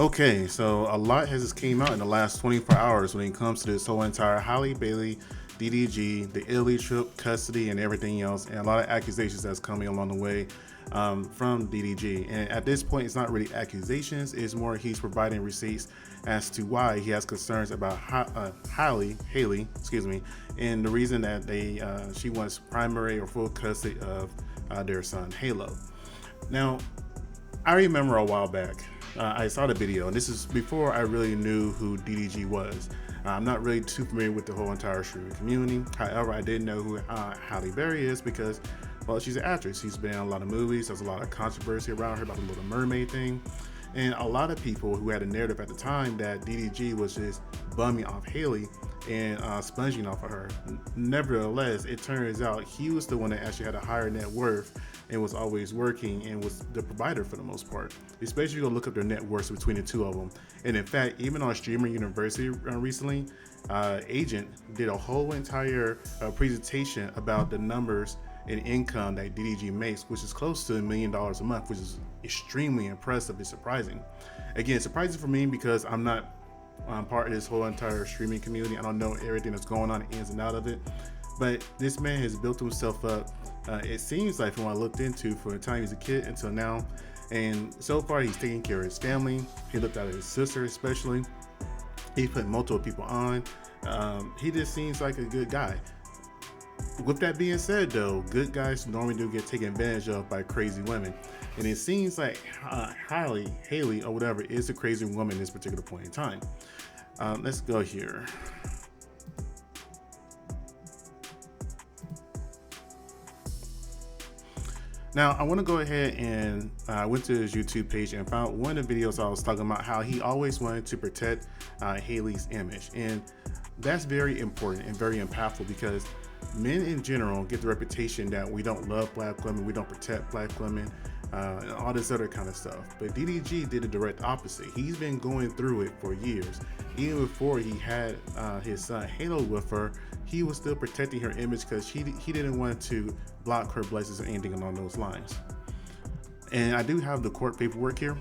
Okay, so a lot has just came out in the last 24 hours when it comes to this whole entire Halle Bailey, DDG, the Italy trip, custody, and everything else, and a lot of accusations that's coming along the way from DDG. And at this point, it's not really accusations; it's more he's providing receipts as to why he has concerns about Haley, excuse me, and the reason that she wants primary or full custody of their son Halo. Now, I remember a while back, I saw the video, and this is before I really knew who DDG was. I'm not really too familiar with the whole entire streaming community. However, I did know who Halle Berry is because, well, she's an actress. She's been in a lot of movies. There's a lot of controversy around her about the Little Mermaid thing. And a lot of people who had a narrative at the time that DDG was just bumming off Haley and sponging off of her. Nevertheless, it turns out he was the one that actually had a higher net worth and was always working and was the provider for the most part. Especially if you go look up their net worths between the two of them. And in fact, even on Streamer University recently, Agent did a whole entire presentation about the numbers and income that DDG makes, which is close to $1 million a month, which is extremely impressive and surprising. Again, surprising for me because I'm not part of this whole entire streaming community. I don't know everything that's going on, ins and out of it. But this man has built himself up. It seems like from what I looked into from the time he was a kid until now. And so far, he's taking care of his family. He looked out at his sister, especially. He put multiple people on. He just seems like a good guy. With that being said, though, good guys normally do get taken advantage of by crazy women. And it seems like Haley, or whatever, is a crazy woman at this particular point in time. Let's go here. Now, I want to go ahead and I went to his YouTube page and found one of the videos I was talking about how he always wanted to protect Haley's image. And that's very important and very impactful because men in general get the reputation that we don't love black women, we don't protect black women, and all this other kind of stuff. But DDG did the direct opposite. He's been going through it for years. Even before he had his son Halo with her, he was still protecting her image because he didn't want to block her blessings or anything along those lines. And I do have the court paperwork here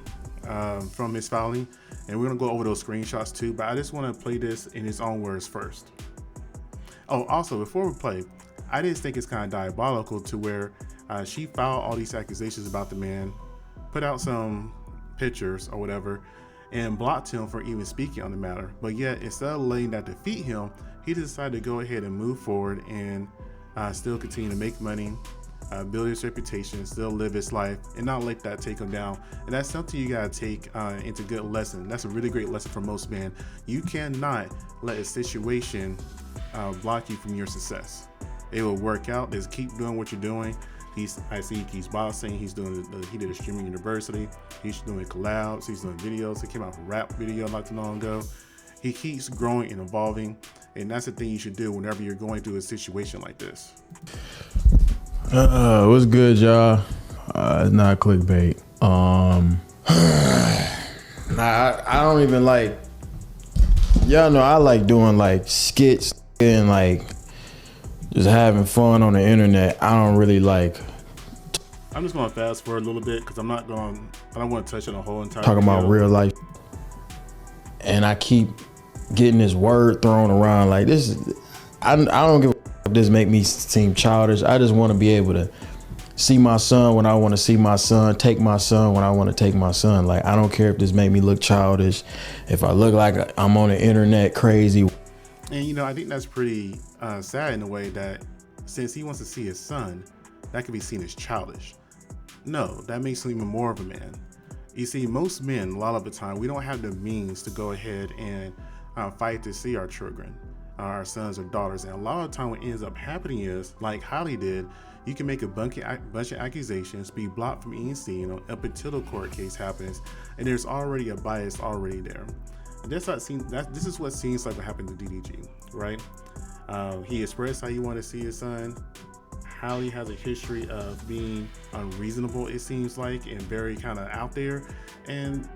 from his filing, and we're gonna go over those screenshots too, but I just want to play this in his own words first. Oh, also, before we play, I just think it's kind of diabolical to where she filed all these accusations about the man, put out some pictures or whatever, and blocked him for even speaking on the matter. But yet, instead of letting that defeat him, he decided to go ahead and move forward and still continue to make money, build his reputation, still live his life, and not let that take him down. And that's something you gotta take into good lesson. That's a really great lesson for most men. You cannot let a situation block you from your success. It will work out. Just keep doing what you're doing. I see he's bossing. He did a streaming university. He's doing collabs. He's doing videos. He came out with a rap video not too long ago. He keeps growing and evolving, and that's the thing you should do whenever you're going through a situation like this. What's good, y'all? It's not clickbait. I don't even like. Y'all know I like doing like skits and like just having fun on the internet. I don't really like. I'm just gonna fast forward a little bit because I don't want to touch on the whole entire talking video. About real life, and I keep getting this word thrown around like this. I don't give a if this make me seem childish. I just want to be able to see my son when I want to see my son, take my son when I want to take my son. Like, I don't care if this make me look childish, if I look like I'm on the internet crazy. And you know, I think that's pretty sad in a way that since he wants to see his son, that could be seen as childish. No, that makes him even more of a man. You see, most men, a lot of the time, we don't have the means to go ahead and fight to see our children, our sons or daughters. And a lot of the time what ends up happening is, like Holly did, you can make a bunch of accusations, be blocked from any scene up until the court case happens, and there's already a bias already there. And this is what seems like what happened to DDG, right? He expressed how he wanted to see his son. Holly has a history of being unreasonable, it seems like, and very kind of out there. And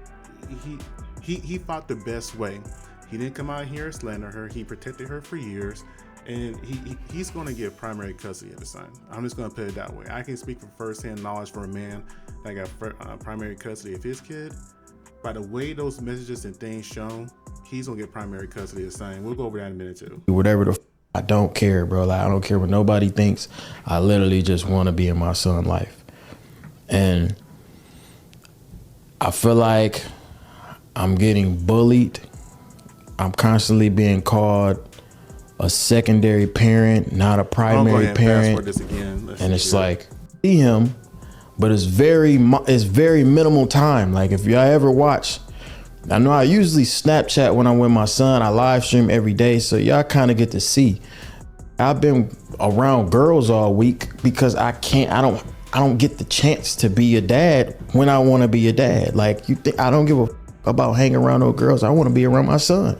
he fought the best way. He didn't come out here and slander her. He protected her for years, and he's going to get primary custody of his son. I'm just going to put it that way. I can speak from firsthand knowledge for a man that got primary custody of his kid. by the way those messages and things shown, he's gonna get primary custody of the son. We'll go over that in a minute too. Whatever I don't care, bro. Like, I don't care what nobody thinks. I literally just want to be in my son's life. And I feel like I'm getting bullied. I'm constantly being called a secondary parent, not a primary parent. This again. And it's like, see him, but it's very minimal time. Like, if y'all ever watch, I know I usually Snapchat when I'm with my son. I live stream every day, so y'all kind of get to see. I've been around girls all week because I don't get the chance to be a dad when I want to be a dad. Like, you think I don't give a about hanging around those girls? I want to be around my son.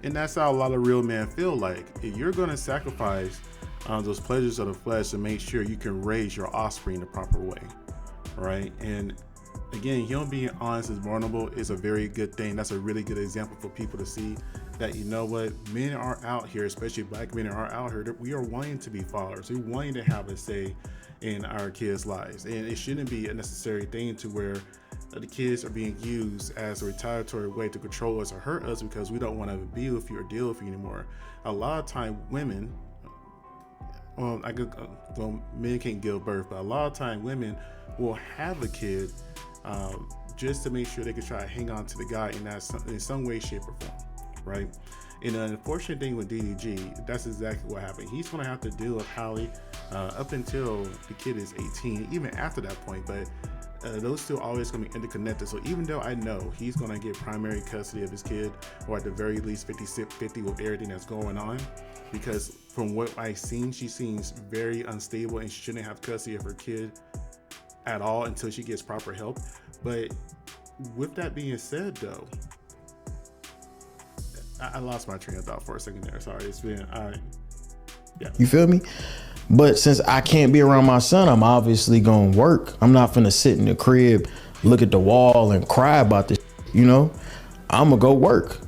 And that's how a lot of real men feel. Like, if you're going to sacrifice those pleasures of the flesh to make sure you can raise your offspring the proper way, right? And again, him being honest and vulnerable is a very good thing. That's a really good example for people to see that, you know what, men are out here, especially black men are out here, that we are wanting to be fathers. We're wanting to have a say in our kids' lives. And it shouldn't be a necessary thing to where the kids are being used as a retaliatory way to control us or hurt us because we don't want to be with you or deal with you anymore. A lot of time women, men can't give birth, but a lot of time women will have a kid just to make sure they can try to hang on to the guy in some way, shape, or form, right? And the unfortunate thing with DDG, that's exactly what happened. He's going to have to deal with Halle up until the kid is 18, even after that point, but those two are always going to be interconnected. So even though I know he's going to get primary custody of his kid, or at the very least 50-50 with everything that's going on, because from what I've seen, she seems very unstable and she shouldn't have custody of her kid at all until she gets proper help. But with that being said, though, I lost my train of thought for a second there. Sorry, it's been, yeah. You feel me? But since I can't be around my son, I'm obviously gonna work. I'm not finna sit in the crib, look at the wall and cry about this, you know? I'm gonna go work.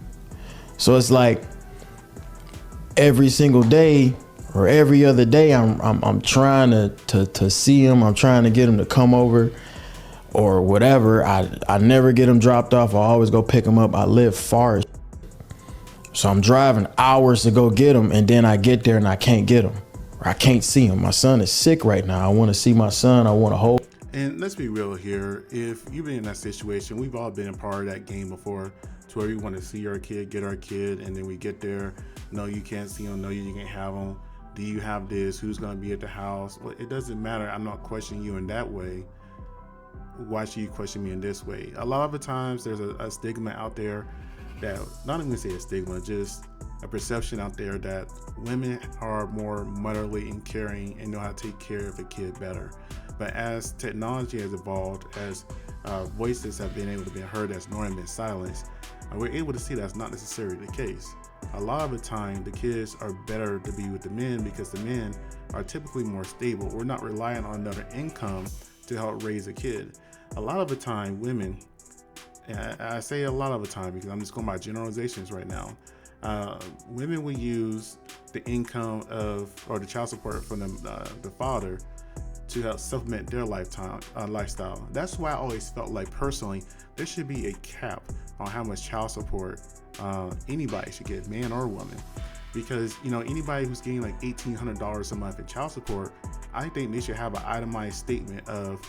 So it's like every single day or every other day, I'm trying to see him. I'm trying to get him to come over or whatever. I never get him dropped off. I always go pick him up. I live far, so I'm driving hours to go get him, and then I get there and I can't get him. I can't see him. My son is sick right now. I want to see my son. I want to hold. And let's be real here. If you've been in that situation, we've all been a part of that game before, to where we want to see our kid, get our kid, and then we get there. No, you can't see him. No, you can't have him. Do you have this? Who's going to be at the house? Well, it doesn't matter. I'm not questioning you in that way. Why should you question me in this way? A lot of the times there's a stigma out there that, not even say a stigma, just a perception out there that women are more motherly and caring and know how to take care of a kid better. But as technology has evolved, as voices have been able to be heard that's normally been silenced, we're able to see that's not necessarily the case. A lot of the time, the kids are better to be with the men because the men are typically more stable. We're not relying on another income to help raise a kid. A lot of the time, women, and I say a lot of the time because I'm just going by generalizations right now, women will use the income or the child support from the father to help supplement their lifestyle. That's why I always felt like, personally, there should be a cap on how much child support anybody should get, man or woman. Because, you know, anybody who's getting like $1,800 a month in child support, I think they should have an itemized statement of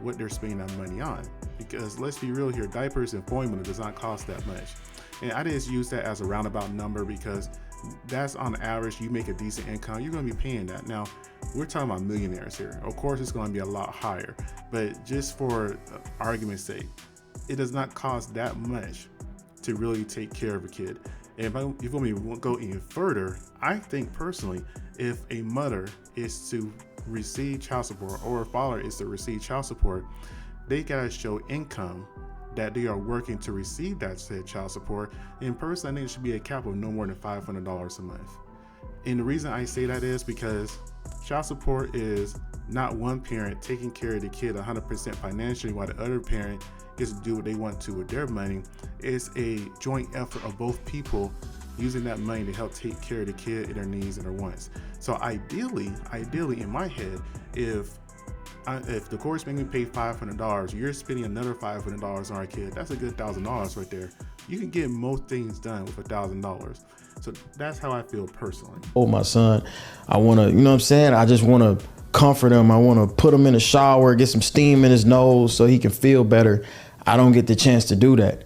what they're spending that money on. Because let's be real here, diapers and formula does not cost that much. And I just use that as a roundabout number because that's on average. You make a decent income, you're going to be paying that. Now, we're talking about millionaires here. Of course, it's going to be a lot higher, but just for argument's sake, it does not cost that much to really take care of a kid. And if you want me to go even further, I think personally, if a mother is to receive child support or a father is to receive child support, they gotta show income that they are working to receive that said child support. And personally, I think it should be a cap of no more than $500 a month. And the reason I say that is because child support is not one parent taking care of the kid 100% financially while the other parent gets to do what they want to with their money. It's a joint effort of both people using that money to help take care of the kid and their needs and their wants. So ideally in my head, if If the court's making me pay $500, you're spending another $500 on our kid. That's a good $1,000 right there. You can get most things done with $1,000. So that's how I feel personally. Oh, my son, I want to, you know what I'm saying? I just want to comfort him. I want to put him in the shower, get some steam in his nose so he can feel better. I don't get the chance to do that.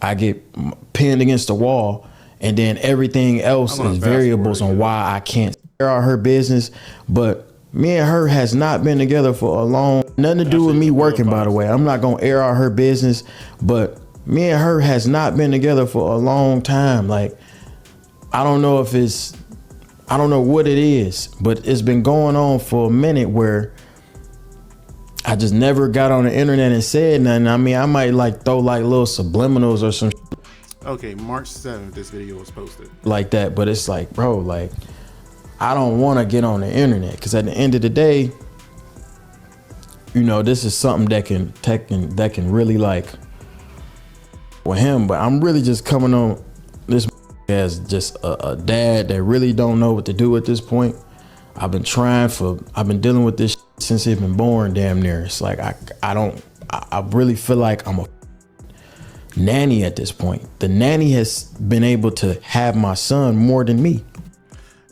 I get pinned against the wall, and then everything else is variables on why I can't air out her business. But me and her has not been together for a long, nothing to do with me working, by the way. I'm not going to air out her business, but me and her has not been together for a long time. Like, I don't know what it is, but it's been going on for a minute where I just never got on the internet and said nothing. I mean, I might like throw like little subliminals or some Okay, March 7th, this video was posted. Like that, but it's like, bro, like, I don't want to get on the internet because at the end of the day, you know, this is something that can really like with him. But I'm really just coming on this as just a dad that really don't know what to do at this point. I've been dealing with this since he's been born, damn near. It's like I really feel like I'm a nanny at this point. The nanny has been able to have my son more than me.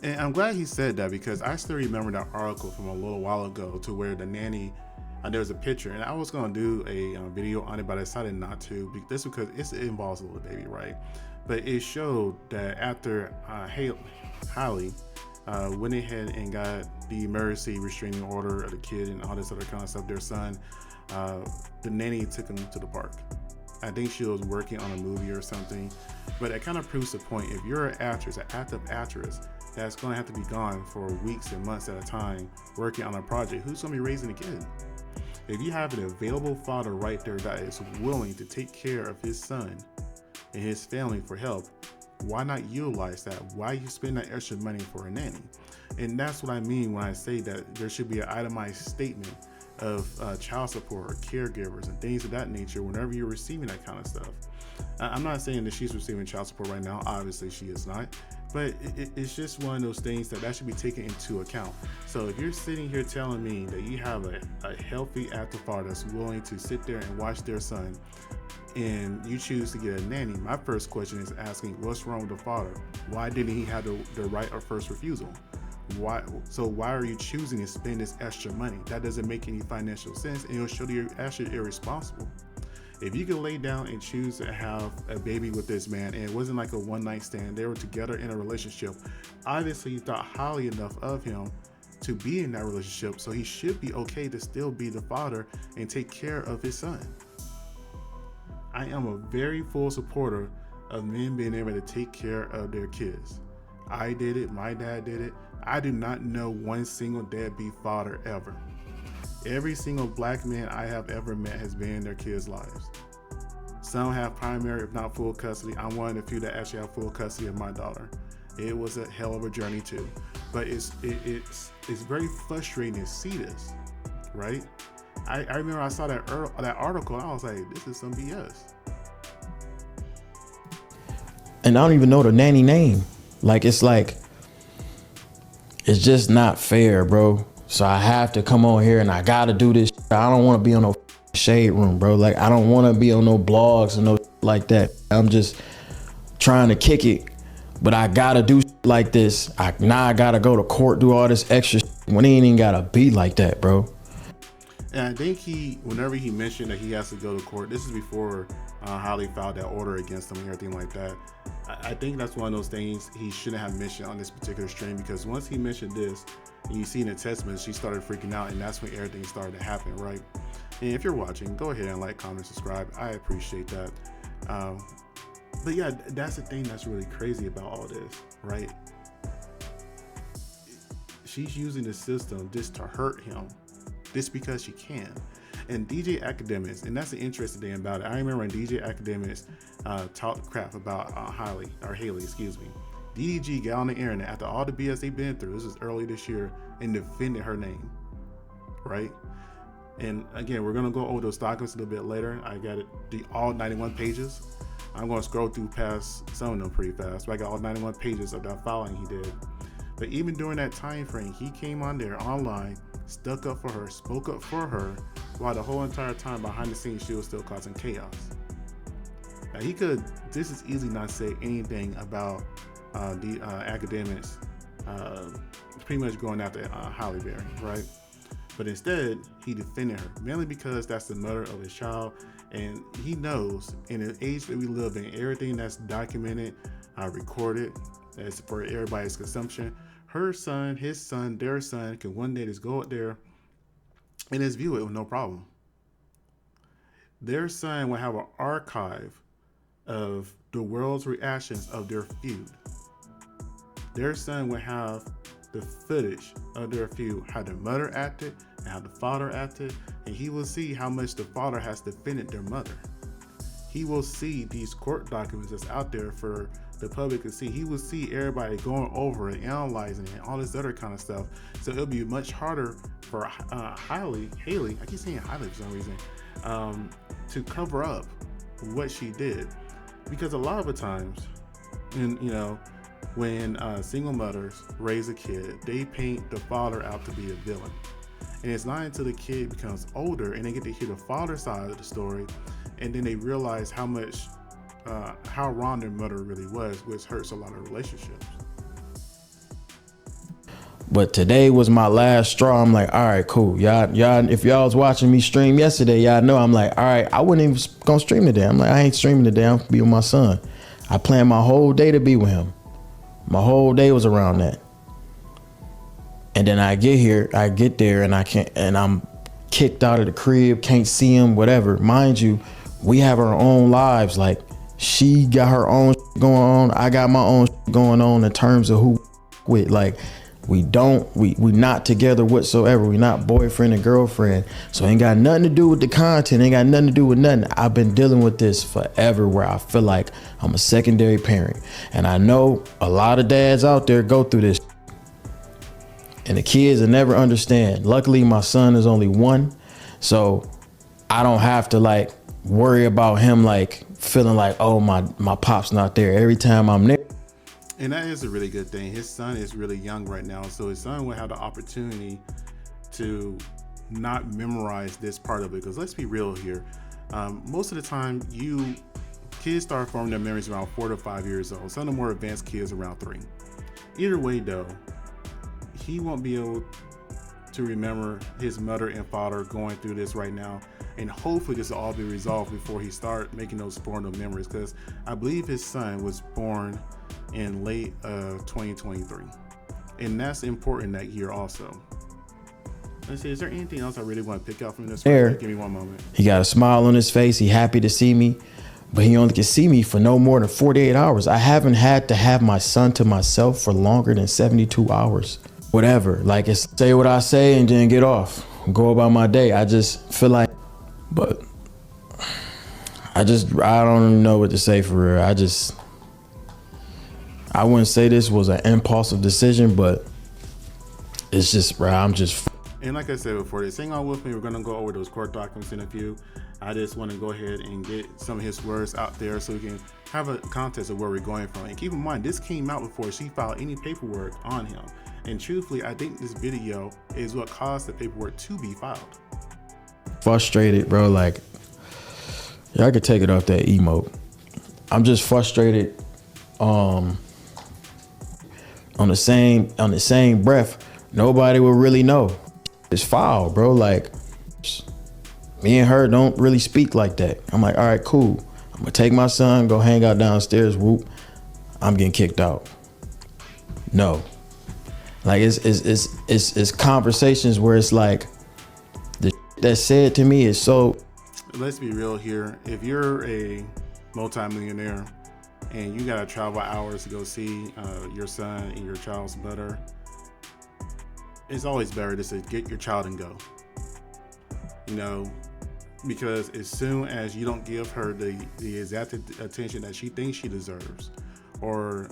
And I'm glad he said that, because I still remember that article from a little while ago to where the nanny, there was a picture, and I was going to do a video on it, but I decided not to, because it involves a little baby, right? But it showed that after Halle went ahead and got the emergency restraining order of the kid and all this other kind of stuff, their son, the nanny took him to the park. I think she was working on a movie or something, but it kind of proves the point. If you're an actress, an active actress, that's going to have to be gone for weeks and months at a time working on a project, who's going to be raising the kid? If you have an available father right there that is willing to take care of his son and his family for help, why not utilize that? Why you spend that extra money for a nanny? And that's what I mean when I say that there should be an itemized statement of child support or caregivers and things of that nature whenever you're receiving that kind of stuff. I'm not saying that she's receiving child support right now. Obviously she is not, but it's just one of those things that should be taken into account. So if you're sitting here telling me that you have a healthy active father that's willing to sit there and watch their son, and you choose to get a nanny, my first question is asking, what's wrong with the father? Why didn't he have the right of first refusal? Why are you choosing to spend this extra money? That doesn't make any financial sense, and it'll show you you're actually irresponsible. If you could lay down and choose to have a baby with this man, and it wasn't like a one-night stand, they were together in a relationship, obviously you thought highly enough of him to be in that relationship, so he should be okay to still be the father and take care of his son. I am a very full supporter of men being able to take care of their kids. I did it, my dad did it. I do not know one single deadbeat father ever. Every single black man I have ever met has been in their kids' lives. Some have primary, if not full custody. I'm one of the few that actually have full custody of my daughter. It was a hell of a journey too. But it's very frustrating to see this, right? I remember I saw that article and I was like, this is some BS. And I don't even know the nanny name. Like, it's just not fair, bro. So I have to come on here and I gotta do this. I don't want to be on no shade room, bro. Like, I don't want to be on no blogs and no like that. I'm just trying to kick it, but I gotta do like this. Now I gotta go to court, do all this extra when it ain't even gotta be like that, bro. And I think whenever he mentioned that he has to go to court, this is before Halle filed that order against him and everything like that. I think that's one of those things he shouldn't have mentioned on this particular stream, because once he mentioned this, and you see in the text message, she started freaking out, and that's when everything started to happen, right? And if you're watching, go ahead and like, comment, subscribe. I appreciate that. But yeah, that's the thing that's really crazy about all this, right? She's using the system just to hurt him, just because she can. And DJ Academics, and that's the interesting thing about it. I remember when DJ Academics talked crap about Halle, excuse me. DDG got on the internet after all the BS they've been through, this is early this year, and defended her name, right? And again, we're gonna go over those documents a little bit later. I got it, all 91 pages. I'm gonna scroll through past some of them pretty fast, but I got all 91 pages of that filing he did. But even during that time frame, he came on there online stuck up for her, spoke up for her, while the whole entire time behind the scenes she was still causing chaos. Now he could just as easily not say anything about the academics pretty much going after Halle Berry, right? But instead, he defended her, mainly because that's the mother of his child, and he knows in the age that we live in, everything that's documented, recorded, that's for everybody's consumption. Her son, his son, their son can one day just go out there and just view it with no problem. Their son will have an archive of the world's reactions of their feud. Their son will have the footage of their feud, how the mother acted and how the father acted, and he will see how much the father has defended their mother. He will see these court documents that's out there for the public to see. He will see everybody going over it, analyzing it, all this other kind of stuff. So it'll be much harder for Haley, I keep saying Haley for some reason, to cover up what she did. Because a lot of the times, and when single mothers raise a kid, they paint the father out to be a villain. And it's not until the kid becomes older and they get to hear the father side of the story, and then they realize how wrong their mother really was, which hurts a lot of relationships. But today was my last straw. I'm like, all right, cool. Y'all, if y'all was watching me stream yesterday, y'all know I'm like, all right, I wasn't even gonna stream today. I'm like, I ain't streaming today. I'm gonna be with my son. I planned my whole day to be with him. My whole day was around that. And then I get there and I'm kicked out of the crib, can't see him, whatever. Mind you, we have our own lives. Like, she got her own going on, I got my own going on in terms of who with. Like, we not together whatsoever. We not boyfriend and girlfriend. So ain't got nothing to do with the content, ain't got nothing to do with nothing. I've been dealing with this forever, where I feel like I'm a secondary parent. And I know a lot of dads out there go through this, and the kids will never understand. Luckily, my son is only 1, so I don't have to like worry about him like feeling like, oh, my pop's not there every time I'm there. And that is a really good thing. His son is really young right now, so his son will have the opportunity to not memorize this part of it. Because let's be real here, most of the time, kids start forming their memories around 4 to 5 years old. Some of the more advanced kids around 3. Either way, though, he won't be able to remember his mother and father going through this right now, and hopefully this will all be resolved before he start making those formative memories. Because I believe his son was born in late 2023, and that's important that year also. Let's see, is there anything else I really want to pick out from this? Give me one moment. He got a smile on his face. He happy to see me, but he only can see me for no more than 48 hours. I haven't had to have my son to myself for longer than 72 hours. Whatever, like, it's say what I say and then get off, go about my day. I just feel like, but I don't even know what to say for real. I wouldn't say this was an impulsive decision, but it's just, bro, I'm just. And like I said before, hang on with me. We're going to go over those court documents in a few. I just want to go ahead and get some of his words out there so we can have a context of where we're going from. And keep in mind, this came out before she filed any paperwork on him. And truthfully, I think this video is what caused the paperwork to be filed. Frustrated, bro. Like, y'all could take it off that emote. I'm just frustrated. On the same breath, nobody will really know. It's foul, bro. Like, me and her don't really speak like that. I'm like, all right, cool. I'm gonna take my son, go hang out downstairs. Whoop, I'm getting kicked out. No, like it's conversations where it's like the that's said to me is so. Let's be real here. If you're a multimillionaire and you gotta travel hours to go see your son and your child's mother, it's always better to get your child and go. Because as soon as you don't give her the exact attention that she thinks she deserves, or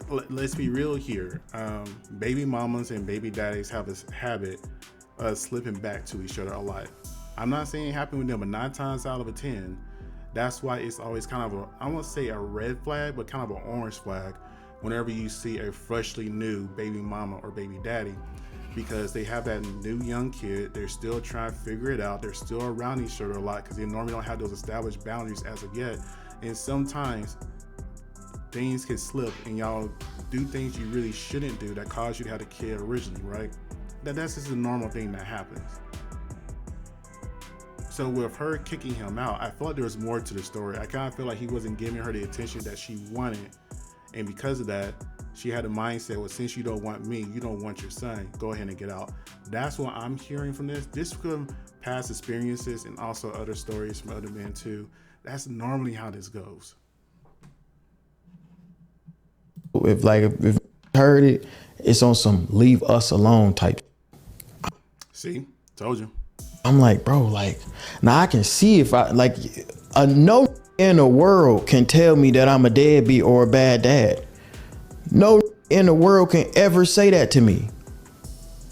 let's be real here, baby mamas and baby daddies have this habit of slipping back to each other a lot. I'm not saying it happened with them, but 9 times out of 10, that's why it's always kind of I won't say a red flag, but kind of an orange flag whenever you see a freshly new baby mama or baby daddy because they have that new young kid. They're still trying to figure it out. They're still around each other a lot because they normally don't have those established boundaries as of yet. And sometimes things can slip and y'all do things you really shouldn't do that caused you to have a kid originally, right? That's just a normal thing that happens. So with her kicking him out, I feel like there was more to the story. I kind of feel like he wasn't giving her the attention that she wanted. And because of that, she had a mindset, well, since you don't want me, you don't want your son, go ahead and get out. That's what I'm hearing from this. This from past experiences and also other stories from other men too. That's normally how this goes. If heard it, it's on some leave us alone type. See, told you. I'm like, bro, like, now I can see if I, like, no in the world can tell me that I'm a deadbeat or a bad dad. No in the world can ever say that to me.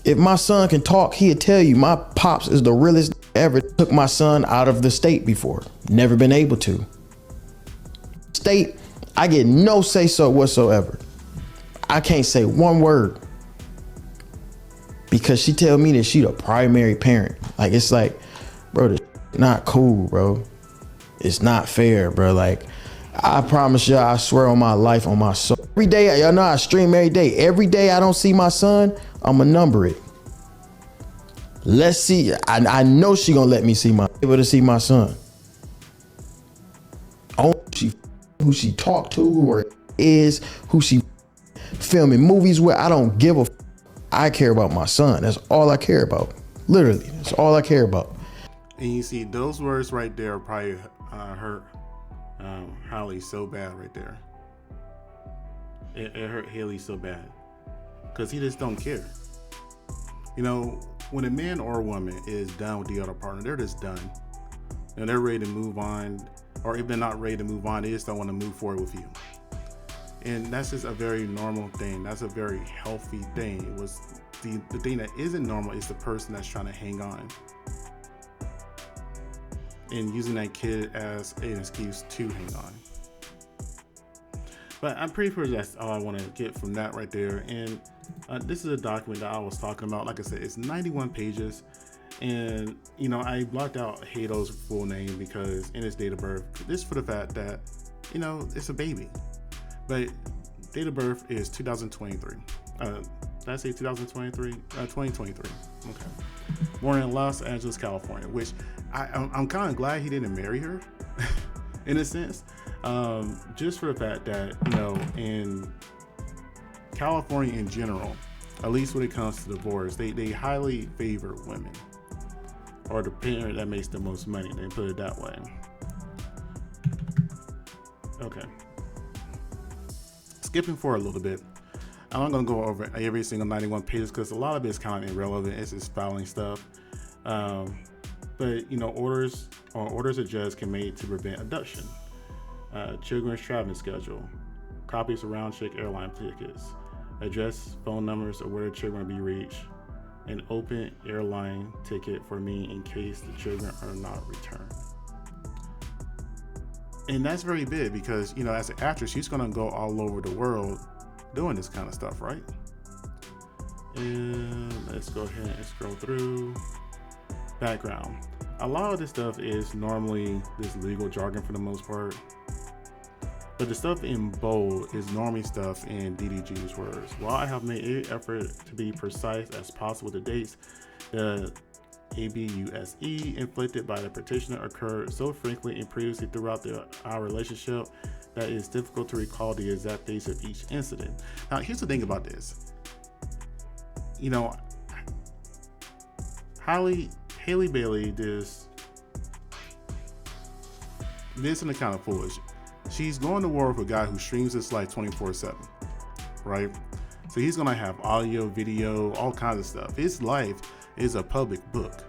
If my son can talk, he'll tell you my pops is the realest ever. Took my son out of the state before. Never been able to. State, I get no say so whatsoever. I can't say one word. Because she tell me that she the primary parent. Like, it's like, bro, this not cool, bro. It's not fair, bro. Like, I promise y'all, I swear on my life, on my soul. Every day, y'all know I stream every day. Every day I don't see my son, I'ma number it. Let's see. I know she gonna let me able to see my son. Who she talk to, or is, who she filming movies with, I don't give a. I care about my son. That's all I care about. Literally, that's all I care about. And you see, those words right there probably hurt Halle so bad right there. It hurt Haley so bad because he just don't care. You know, when a man or a woman is done with the other partner, they're just done. And they're ready to move on, or if they're not ready to move on, they just don't want to move forward with you. And that's just a very normal thing. That's a very healthy thing. It was the thing that isn't normal is the person that's trying to hang on and using that kid as an excuse to hang on. But I'm pretty sure that's all I want to get from that right there. And this is a document that I was talking about. Like I said, it's 91 pages. And, you know, I blocked out Hato's full name because in his date of birth, this for the fact that, you know, it's a baby. But date of birth is 2023. Did I say 2023? 2023. Okay. Born in Los Angeles, California, which I'm kind of glad he didn't marry her in a sense. Just for the fact that, you know, in California in general, at least when it comes to divorce, they highly favor women or the parent that makes the most money. They put it that way. Okay. Skipping forward a little bit, I'm not going to go over every single 91 pages because a lot of it is kind of irrelevant. It's just filing stuff. But, you know, orders a judge can make to prevent abduction. Children's traveling schedule, copies of round-trip airline tickets, address, phone numbers of where the children will be reached, an open airline ticket for me in case the children are not returned. And that's very big because, you know, as an actress, she's going to go all over the world doing this kind of stuff, right? And let's go ahead and scroll through. Background. A lot of this stuff is normally this legal jargon for the most part. But the stuff in bold is normally stuff in DDG's words. While I have made every effort to be precise as possible with the dates, the abuse inflicted by the petitioner occurred so frequently and previously throughout our relationship that it is difficult to recall the exact dates of each incident. Now, here's the thing about this. You know, Halle Bailey this and kind of foolish. She's going to war with a guy who streams his life 24/7, right? So he's gonna have audio, video, all kinds of stuff. His life is a public book.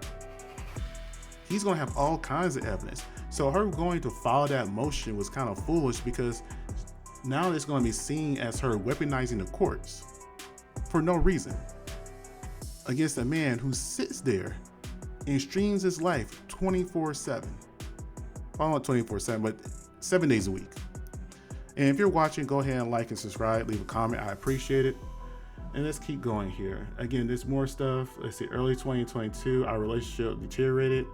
He's gonna have all kinds of evidence. So her going to follow that motion was kind of foolish because now it's gonna be seen as her weaponizing the courts for no reason against a man who sits there and streams his life 24/7. Well, not 24/7, but 7 days a week. And if you're watching, go ahead and like and subscribe, leave a comment. I appreciate it. And let's keep going here. Again, there's more stuff. Let's see, early 2022, our relationship deteriorated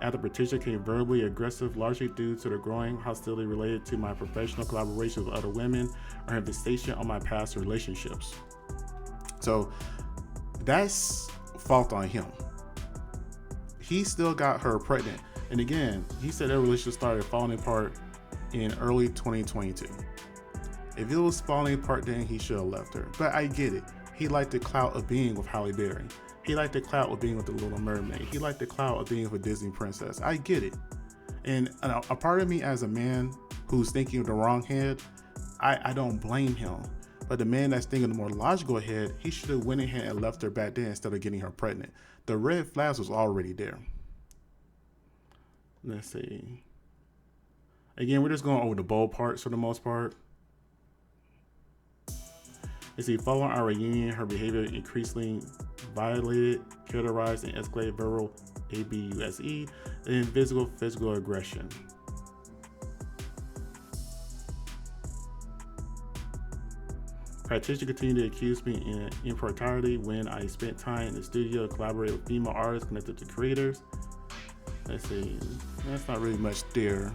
after Patricia became verbally aggressive, largely due to the growing hostility related to my professional collaboration with other women or her fixation on my past relationships. So that's fault on him. He still got her pregnant. And again, he said their relationship started falling apart in early 2022. If it was falling apart then, he should have left her. But I get it. He liked the clout of being with Halle Berry. He liked the clout of being with the Little Mermaid. He liked the clout of being with a Disney princess. I get it. And a part of me as a man who's thinking of the wrong head, I don't blame him. But the man that's thinking the more logical head, he should have went ahead and left her back then instead of getting her pregnant. The red flags was already there. Let's see. Again, we're just going over the bold parts for the most part. Let's see, following our reunion, her behavior increasingly violated, characterized, and escalated verbal abuse and physical aggression. Patricia continued to accuse me in impropriety when I spent time in the studio collaborating with female artists connected to creators. Let's see, that's not really much there.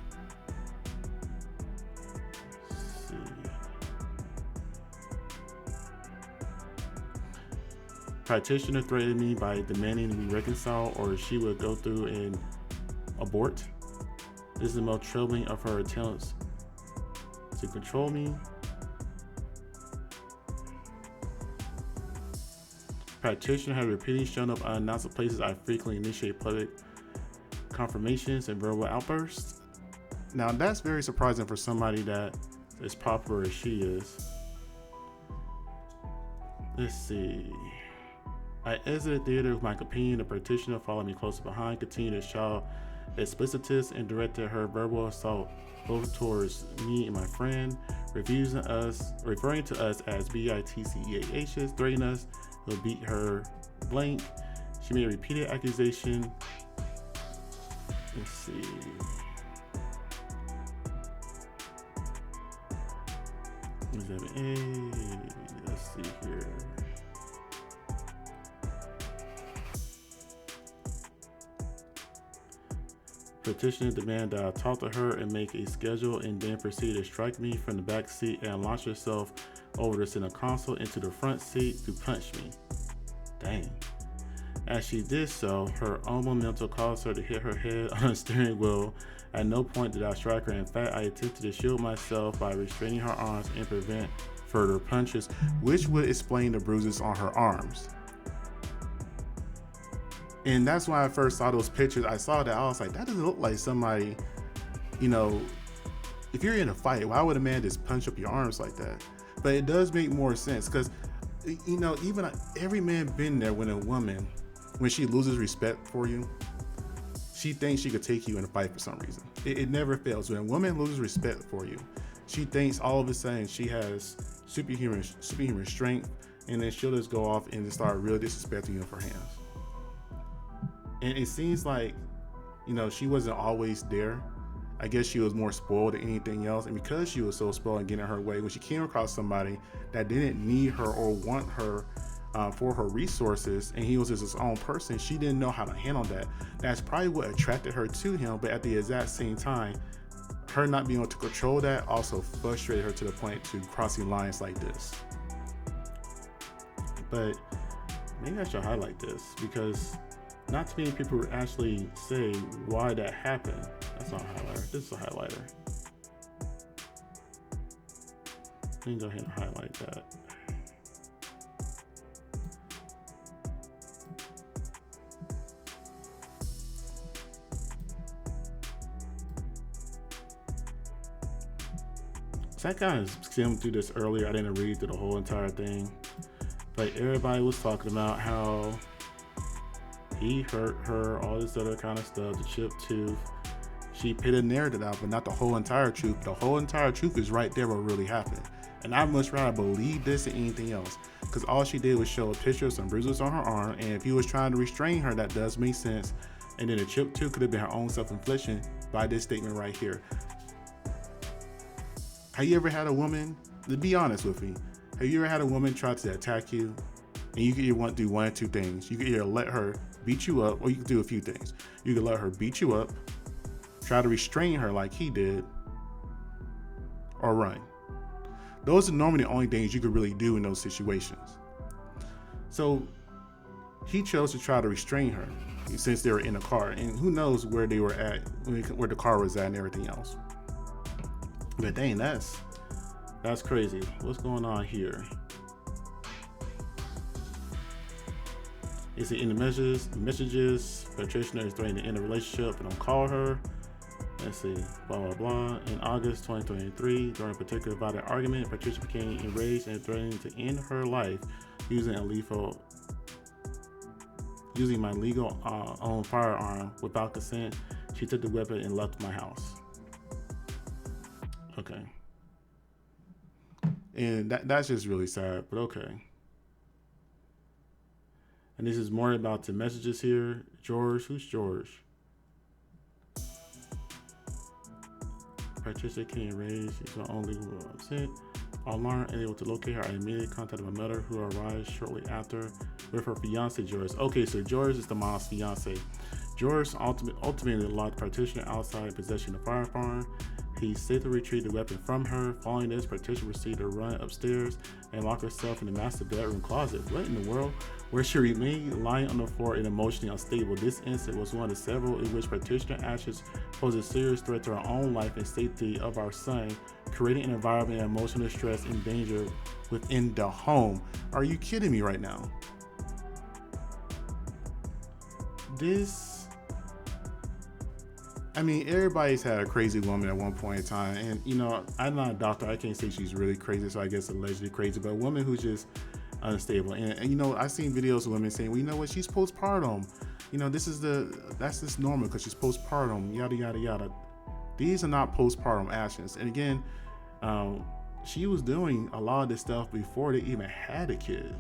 Practitioner threatened me by demanding we reconcile or she would go through and abort. This is the most troubling of her attempts to control me. Practitioner had repeatedly shown up unannounced at places I frequently initiate public confirmations and verbal outbursts. Now that's very surprising for somebody that is popular as she is. Let's see. I exited theater with my companion. The practitioner followed me close behind, continued to shout explicitness and directed her verbal assault both towards me and my friend, referring to us as bitcheahs, threatening us to beat her blank. She made a repeated accusation. Let's see. Exhibit A. Let's see here. Petitioner demanded that I talk to her and make a schedule, and then proceeded to strike me from the back seat and launch herself over the center console into the front seat to punch me. Dang. As she did so, her own momentum caused her to hit her head on the steering wheel. At no point did I strike her. In fact, I attempted to shield myself by restraining her arms and prevent further punches, which would explain the bruises on her arms. And that's when I first saw those pictures. I saw that, I was like, that doesn't look like somebody, if you're in a fight, why would a man just punch up your arms like that? But it does make more sense because, even every man been there when a woman, when she loses respect for you, she thinks she could take you in a fight for some reason. It never fails. When a woman loses respect for you, she thinks all of a sudden she has superhuman strength, and then she'll just go off and just start really disrespecting you with her hands. And it seems like, she wasn't always there. I guess she was more spoiled than anything else. And because she was so spoiled and getting her way, when she came across somebody that didn't need her or want her for her resources, and he was just his own person, she didn't know how to handle that. That's probably what attracted her to him. But at the exact same time, her not being able to control that also frustrated her to the point to crossing lines like this. But maybe I should highlight this because not too many people actually say why that happened. That's not a highlighter. This is a highlighter. Let me go ahead and highlight that. So I kind of skimmed through this earlier. I didn't read through the whole entire thing. But everybody was talking about how he hurt her, all this other kind of stuff, the chipped tooth. She put a narrative out, but not the whole entire truth. The whole entire truth is right there what really happened. And I'd much rather believe this than anything else. Because all she did was show a picture of some bruises on her arm, and if he was trying to restrain her, that does make sense. And then the chipped tooth could have been her own self-infliction by this statement right here. Have you ever had a woman, to be honest with me, Have you ever had a woman try to attack you, and you can want to do one or two things? You can either let her beat you up, or you can do a few things. You can let her beat you up, try to restrain her like he did, or run. Those are normally the only things you could really do in those situations. So he chose to try to restrain her since they were in a car, and who knows where they were at, where the car was at and everything else. But dang, that's crazy. What's going on here? Is it in the messages? Patricia is threatening to end the relationship and don't call her. Let's see, blah, blah, blah. In August 2023, during a particular violent argument, Patricia became enraged and threatening to end her life using my legal owned firearm without consent. She took the weapon and left my house. Okay. And that's just really sad, but okay. And this is more about the messages here. George, who's George? Patricia came raised. She's the only one upset. Alarmed and able to locate her, I immediately contacted my mother, who arrived shortly after with her fiance, George. Okay, so George is the mom's fiance. George ultimately locked Patricia outside possession of the firearm. He safely retrieved the weapon from her. Following this, Patricia proceeded to run upstairs and lock herself in the master bedroom closet. What in the world? Where she remained lying on the floor and emotionally unstable. This incident was one of several in which Patricia's actions posed a serious threat to her own life and safety of our son, creating an environment of emotional stress and danger within the home. Are you kidding me right now? Everybody's had a crazy woman at one point in time, and I'm not a doctor, I can't say she's really crazy, so I guess allegedly crazy, but a woman who's just unstable. And I've seen videos of women saying, well, you know what, she's postpartum, that's just normal because she's postpartum, yada yada yada. These are not postpartum actions. And again, she was doing a lot of this stuff before they even had a kid.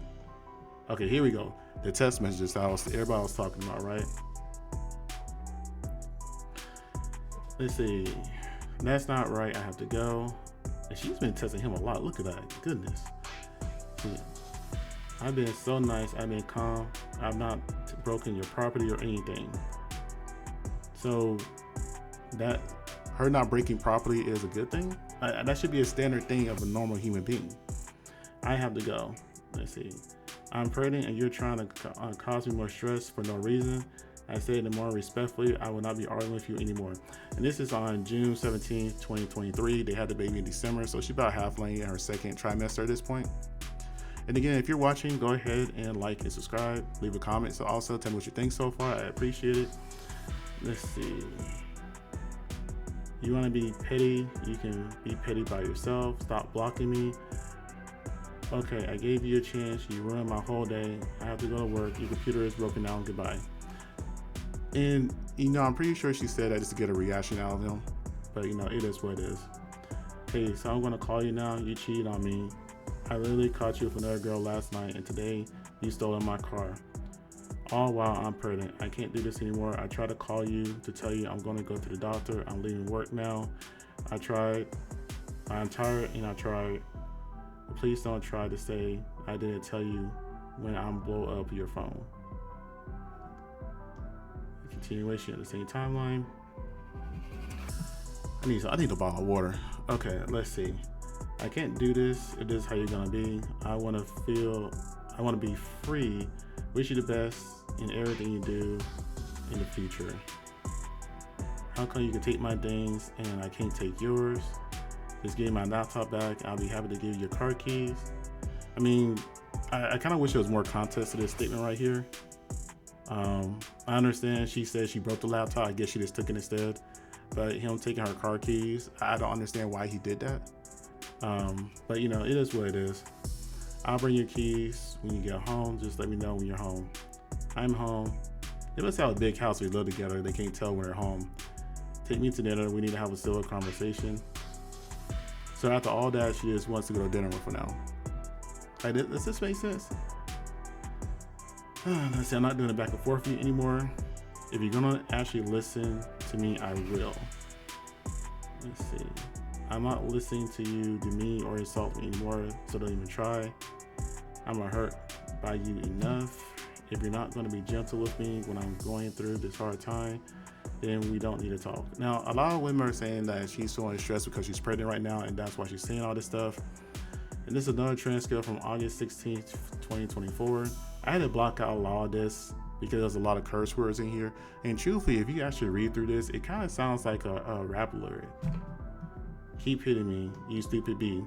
Okay, here we go. The text messages everybody was talking about, right? Let's see. That's not right. I have to go. And she's been testing him a lot. Look at that. Goodness. See, I've been so nice. I've been calm. I've not broken your property or anything. So that her not breaking property is a good thing. That should be a standard thing of a normal human being. I have to go. Let's see. I'm pregnant and you're trying to cause me more stress for no reason. I say it more respectfully, I will not be arguing with you anymore. And this is on June 17th, 2023. They had the baby in December, so she's about halfway in her second trimester at this point. And again, if you're watching, go ahead and like and subscribe. Leave a comment. So also tell me what you think so far. I appreciate it. Let's see. You want to be petty? You can be petty by yourself. Stop blocking me. Okay, I gave you a chance. You ruined my whole day. I have to go to work. Your computer is broken down. Goodbye. And I'm pretty sure she said that just to get a reaction out of him, but it is what it is. Hey, so I'm gonna call you now. You cheated on me. I literally caught you with another girl last night, and today you stole my car. All while I'm pregnant. I can't do this anymore. I tried to call you to tell you I'm gonna go to the doctor. I'm leaving work now. I tried. I'm tired and I tried. Please don't try to say I didn't tell you when I'm blow up your phone. Continuation of the same timeline. I need a bottle of water. Okay, let's see. I can't do this if this is how you're gonna be. I want to be free. Wish you the best in everything you do in the future. How come you can take my things and I can't take yours? Just give me my laptop back. I'll be happy to give you your car keys. I kind of wish there was more context to this statement right here. I understand she said she broke the laptop. I guess she just took it instead. But him taking her car keys, I don't understand why he did that. But it is what it is. I'll bring your keys when you get home. Just let me know when you're home. I'm home. They must have a big house. We live together. They can't tell when we're home. Take me to dinner. We need to have a civil conversation. So after all that, she just wants to go to dinner for now. Does this make sense? Let's see, I'm not doing it back and forth with you anymore. If you're gonna actually listen to me, I will. Let's see. I'm not listening to you demean or insult me anymore, so don't even try. I'm hurt by you enough. If you're not going to be gentle with me when I'm going through this hard time, then we don't need to talk. Now, a lot of women are saying that she's so stressed because she's pregnant right now, and that's why she's saying all this stuff. And this is another transcript from August 16th, 2024. I had to block out a lot of this because there's a lot of curse words in here. And truthfully, if you actually read through this, it kind of sounds like a rap lyric. Keep hitting me, you stupid B.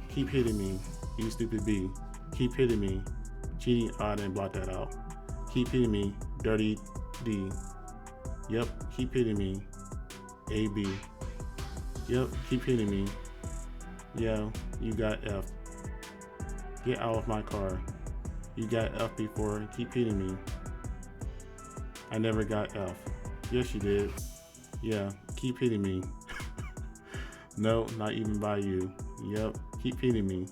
Keep hitting me, you stupid B. Keep hitting me. Cheating, I didn't block that out. Keep hitting me, dirty D. Yep, keep hitting me, AB. Yep, keep hitting me. Yeah, you got F. Get out of my car. You got F before, keep hitting me. I never got F. Yes, you did. Yeah, keep hitting me. No, not even by you. Yep, keep hitting me.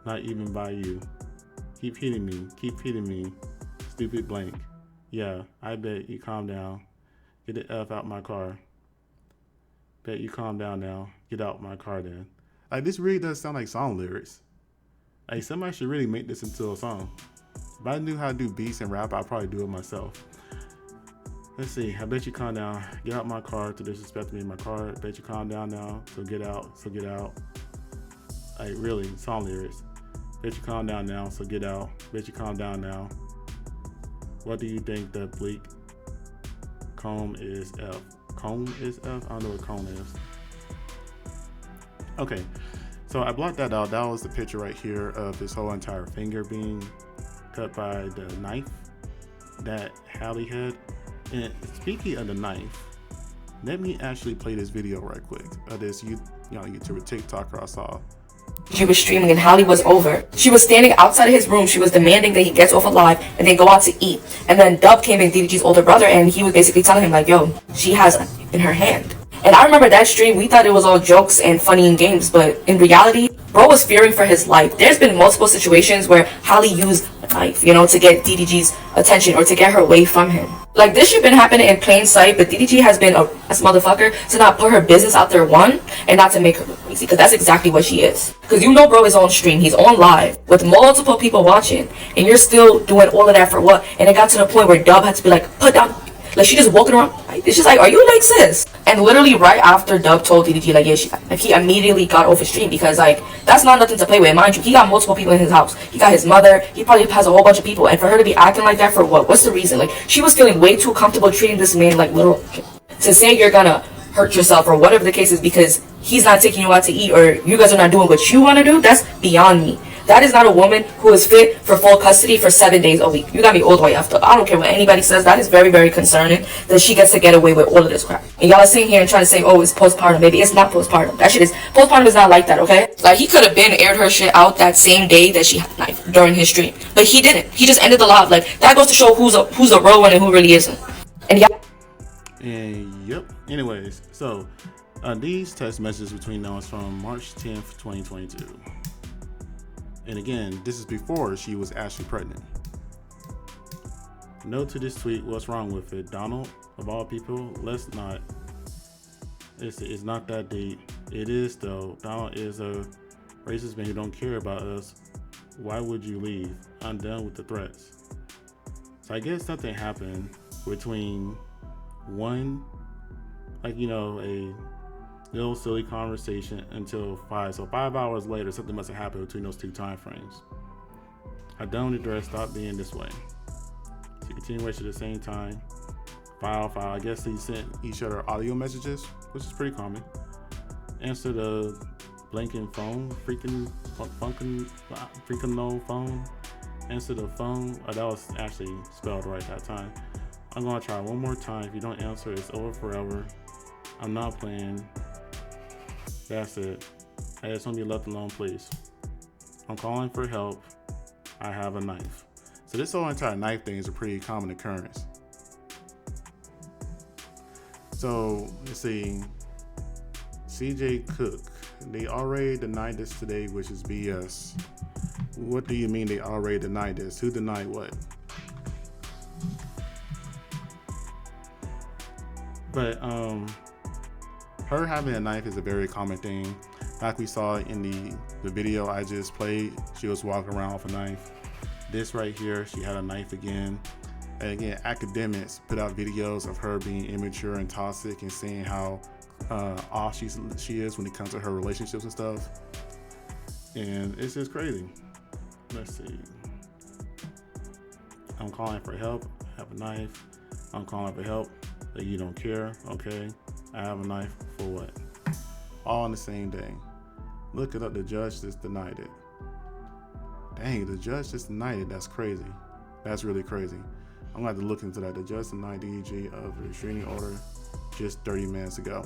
Not even by you. Keep hitting me. Keep hitting me. Stupid blank. Yeah, I bet you calm down. Get the F out my car. Bet you calm down now. Get out my car then. Like, this really does sound like song lyrics. Like, somebody should really make this into a song. If I knew how to do beats and rap, I'd probably do it myself. Let's see. I bet you calm down. Get out my car to disrespect me in my car. Bet you calm down now. So get out. So get out. Like, really, song lyrics. Bet you calm down now. So get out. Bet you calm down now. What do you think the bleak comb is F? Comb is F? I don't know what comb is. Okay. So I blocked that out. That was the picture right here of this whole entire finger being cut by the knife that Halle had. And speaking of the knife, let me actually play this video right quick of this YouTuber TikToker I saw. She was streaming and Halle was over. She was standing outside of his room. She was demanding that he gets off alive and they go out to eat. And then Dub came in, DDG's older brother, and he was basically telling him like, yo, she has a knife in her hand. And I remember that stream, we thought it was all jokes and funny and games, but in reality, bro was fearing for his life. There's been multiple situations where Halle used a knife, to get DDG's attention or to get her away from him. Like, this shit been happening in plain sight, but DDG has been a motherfucker to not put her business out there, one, and not to make her look crazy, because that's exactly what she is. Because bro is on stream, he's on live, with multiple people watching, and you're still doing all of that for what? And it got to the point where Dub had to be like, put down, like, she just walking around, it's just like, are you like, sis? And literally right after Dub told DDG, like, yeah, like, he immediately got off his stream, because, like, that's not nothing to play with. Mind you, he got multiple people in his house. He got his mother, he probably has a whole bunch of people, and for her to be acting like that for what? What's the reason? Like, she was feeling way too comfortable treating this man like little, to say you're gonna hurt yourself or whatever the case is because he's not taking you out to eat or you guys are not doing what you want to do, that's beyond me. That is not a woman who is fit for full custody for 7 days a week. You got me all the way after. I don't care what anybody says. That is very, very concerning that she gets to get away with all of this crap. And y'all are sitting here and trying to say, oh, it's postpartum. Maybe it's not postpartum. That shit is, postpartum is not like that, okay? Like, he could have been aired her shit out that same day that she had a knife during his stream. But he didn't. He just ended the live. Like, that goes to show who's a real one and who really isn't. And yeah. And yep. Anyways, so these text messages between them was from March 10th, 2022. And again, this is before she was actually pregnant. Note to this tweet, what's wrong with it? Donald, of all people, let's not. It's not that deep. It is though. Donald is a racist man who don't care about us. Why would you leave? I'm done with the threats. So I guess something happened between one, a little silly conversation until 5. So 5 hours later, something must have happened between those two time frames. I'm done with the dress. Stop being this way. So continuation at the same time. File. I guess they sent each other audio messages, which is pretty common. Answer the blinking phone. Freaking no phone. Answer the phone. Oh, that was actually spelled right that time. I'm gonna try one more time. If you don't answer, it's over forever. I'm not playing. That's it. I just want to be left alone, please. I'm calling for help. I have a knife. So this whole entire knife thing is a pretty common occurrence. So let's see. CJ Cook. They already denied this today, which is BS. What do you mean they already denied this? Who denied what? But her having a knife is a very common thing. Like we saw in the video I just played, she was walking around with a knife. This right here, she had a knife again. And again, academics put out videos of her being immature and toxic and saying how off she is when it comes to her relationships and stuff. And it's just crazy. Let's see. I'm calling for help. I have a knife. I'm calling for help. That you don't care. Okay. I have a knife for what? All in the same day. Look it up. The judge just denied it. Dang, the judge just denied it. That's crazy. That's really crazy. I'm gonna have to look into that. The judge denied DDG of the restraining order just 30 minutes ago.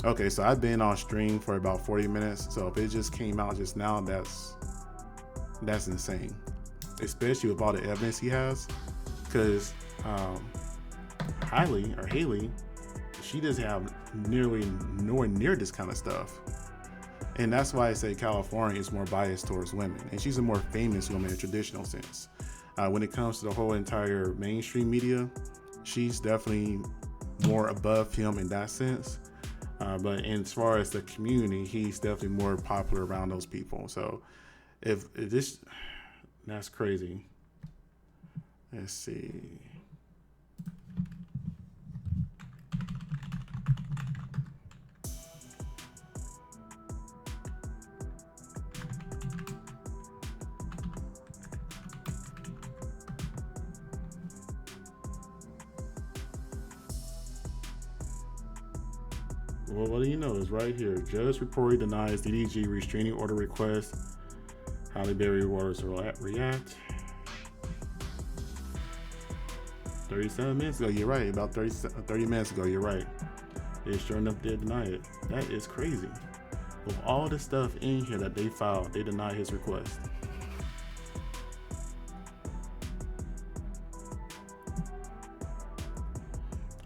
Okay, so I've been on stream for about 40 minutes. So if it just came out just now, that's insane. Especially with all the evidence he has. Because Haley, she doesn't have nearly nowhere near this kind of stuff. And that's why I say California is more biased towards women. And she's a more famous woman in a traditional sense. When it comes to the whole entire mainstream media, she's definitely more above him in that sense. But as far as the community, he's definitely more popular around those people. So if this, that's crazy. Let's see. Well, what do you know? It's right here. Judge reportedly denies DDG restraining order request. Halle Bailey orders to react. 37 minutes ago, you're right. About 30 minutes ago, you're right. They sure enough did deny it. That is crazy. With all the stuff in here that they filed, they denied his request.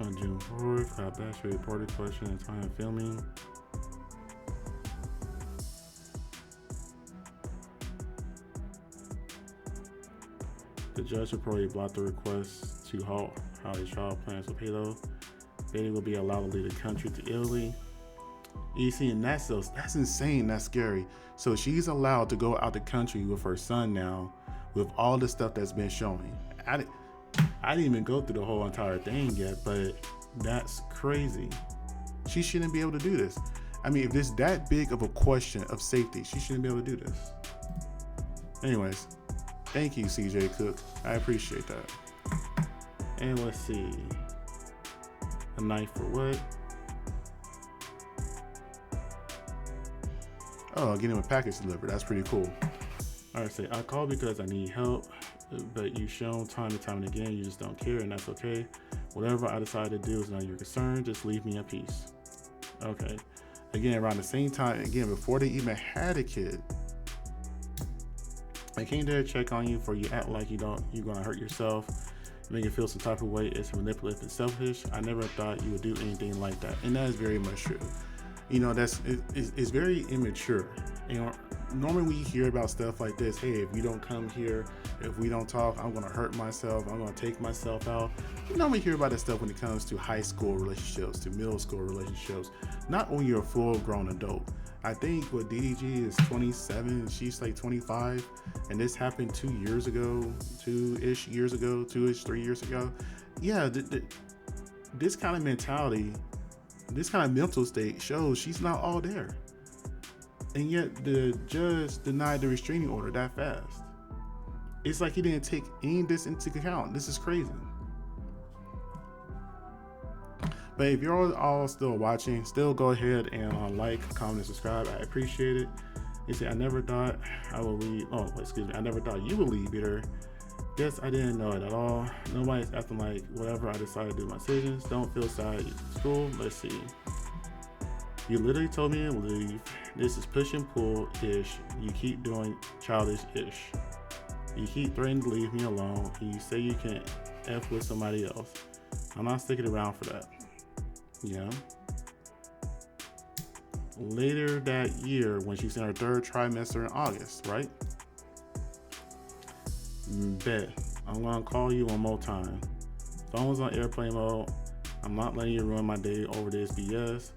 On June 4th, Kyle Bash reported question and time of filming. The judge reportedly blocked the request to halt how his trial plans with Halo. Bailey will be allowed to leave the country to Italy. You see, and that's insane. That's scary. So she's allowed to go out the country with her son now, with all the stuff that's been showing. I didn't even go through the whole entire thing yet, but that's crazy. She shouldn't be able to do this. I mean, if there's that big of a question of safety, she shouldn't be able to do this. Anyways, thank you, CJ Cook. I appreciate that. And let's see. A knife for what? Oh, getting him a package delivered. That's pretty cool. All right, say, I called because I need help, but you've shown time and time and again you just don't care, and that's okay. Whatever I decide to do is not your concern. Just leave me in peace. Okay. Again, around the same time, again, before they even had a kid, I came there to check on you for you act like you're gonna hurt yourself, make you feel some type of way. It's manipulative and selfish. I never thought you would do anything like that, and that is very much true. You know, it's very immature. You know, normally we hear about stuff like this. Hey, if you don't come here, if we don't talk, I'm gonna hurt myself. I'm gonna take myself out. You normally hear about that stuff when it comes to high school relationships, to middle school relationships, not when you're a full-grown adult. I think what DDG is 27, she's like 25, and this happened 2 years ago, 2-ish years ago, 2-ish, 3 years ago. Yeah, this kind of mentality, this kind of mental state shows she's not all there. And yet the judge denied the restraining order that fast. It's like he didn't take any of this into account. This is crazy. But if you're all still watching, still go ahead and like, comment, and subscribe. I appreciate it. You see, I never thought I would leave. Oh, excuse me. I never thought you would leave either. Guess I didn't know it at all. Nobody's acting like whatever I decided to do my decisions. Don't feel sad at school. Let's see. You literally told me to leave. This is push and pull-ish. You keep doing childish-ish. You keep threatening to leave me alone. And you say you can F with somebody else. I'm not sticking around for that. Yeah. Later that year, when she's in her 3rd trimester in August, right? Bet. I'm gonna call you one more time. Phone was on airplane mode. I'm not letting you ruin my day over this BS.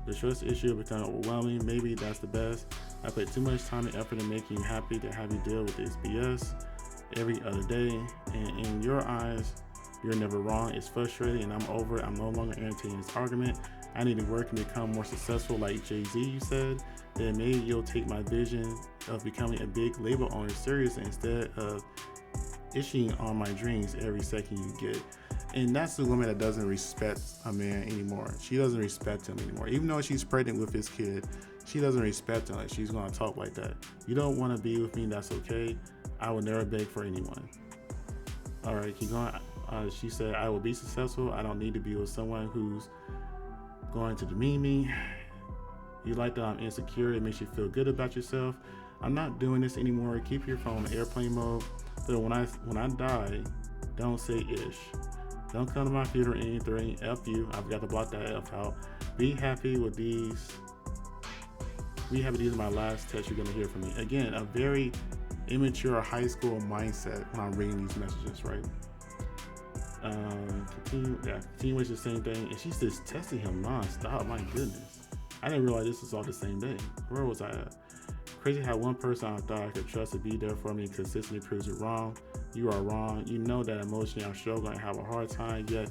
The trust issue become overwhelming. Maybe that's the best. I put too much time and effort in making you happy to have you deal with this BS every other day. And in your eyes, you're never wrong. It's frustrating and I'm over it. I'm no longer entertaining this argument. I need to work and become more successful like Jay-Z, you said. Then maybe you'll take my vision of becoming a big label owner serious instead of issuing on my dreams every second you get. And that's the woman that doesn't respect a man anymore. She doesn't respect him anymore. Even though she's pregnant with his kid, she doesn't respect him. Like, she's going to talk like that. You don't want to be with me, that's okay. I will never beg for anyone. All right, keep going. She said, I will be successful. I don't need to be with someone who's going to demean me. You like that I'm insecure. It makes you feel good about yourself. I'm not doing this anymore. Keep your phone in airplane mode. But when I die, don't say ish. Don't come to my funeral or anything. F you. I've got to block that F out. Be happy with these. Be happy these are my last text you're going to hear from me. Again, a very immature high school mindset when I'm reading these messages, right? Continue with the same thing. And she's just testing him non-stop. My goodness. I didn't realize this was all the same day. Where was I at? Crazy how one person I thought I could trust to be there for me consistently proves it wrong. You are wrong. You know that emotionally I'm struggling and have a hard time, yet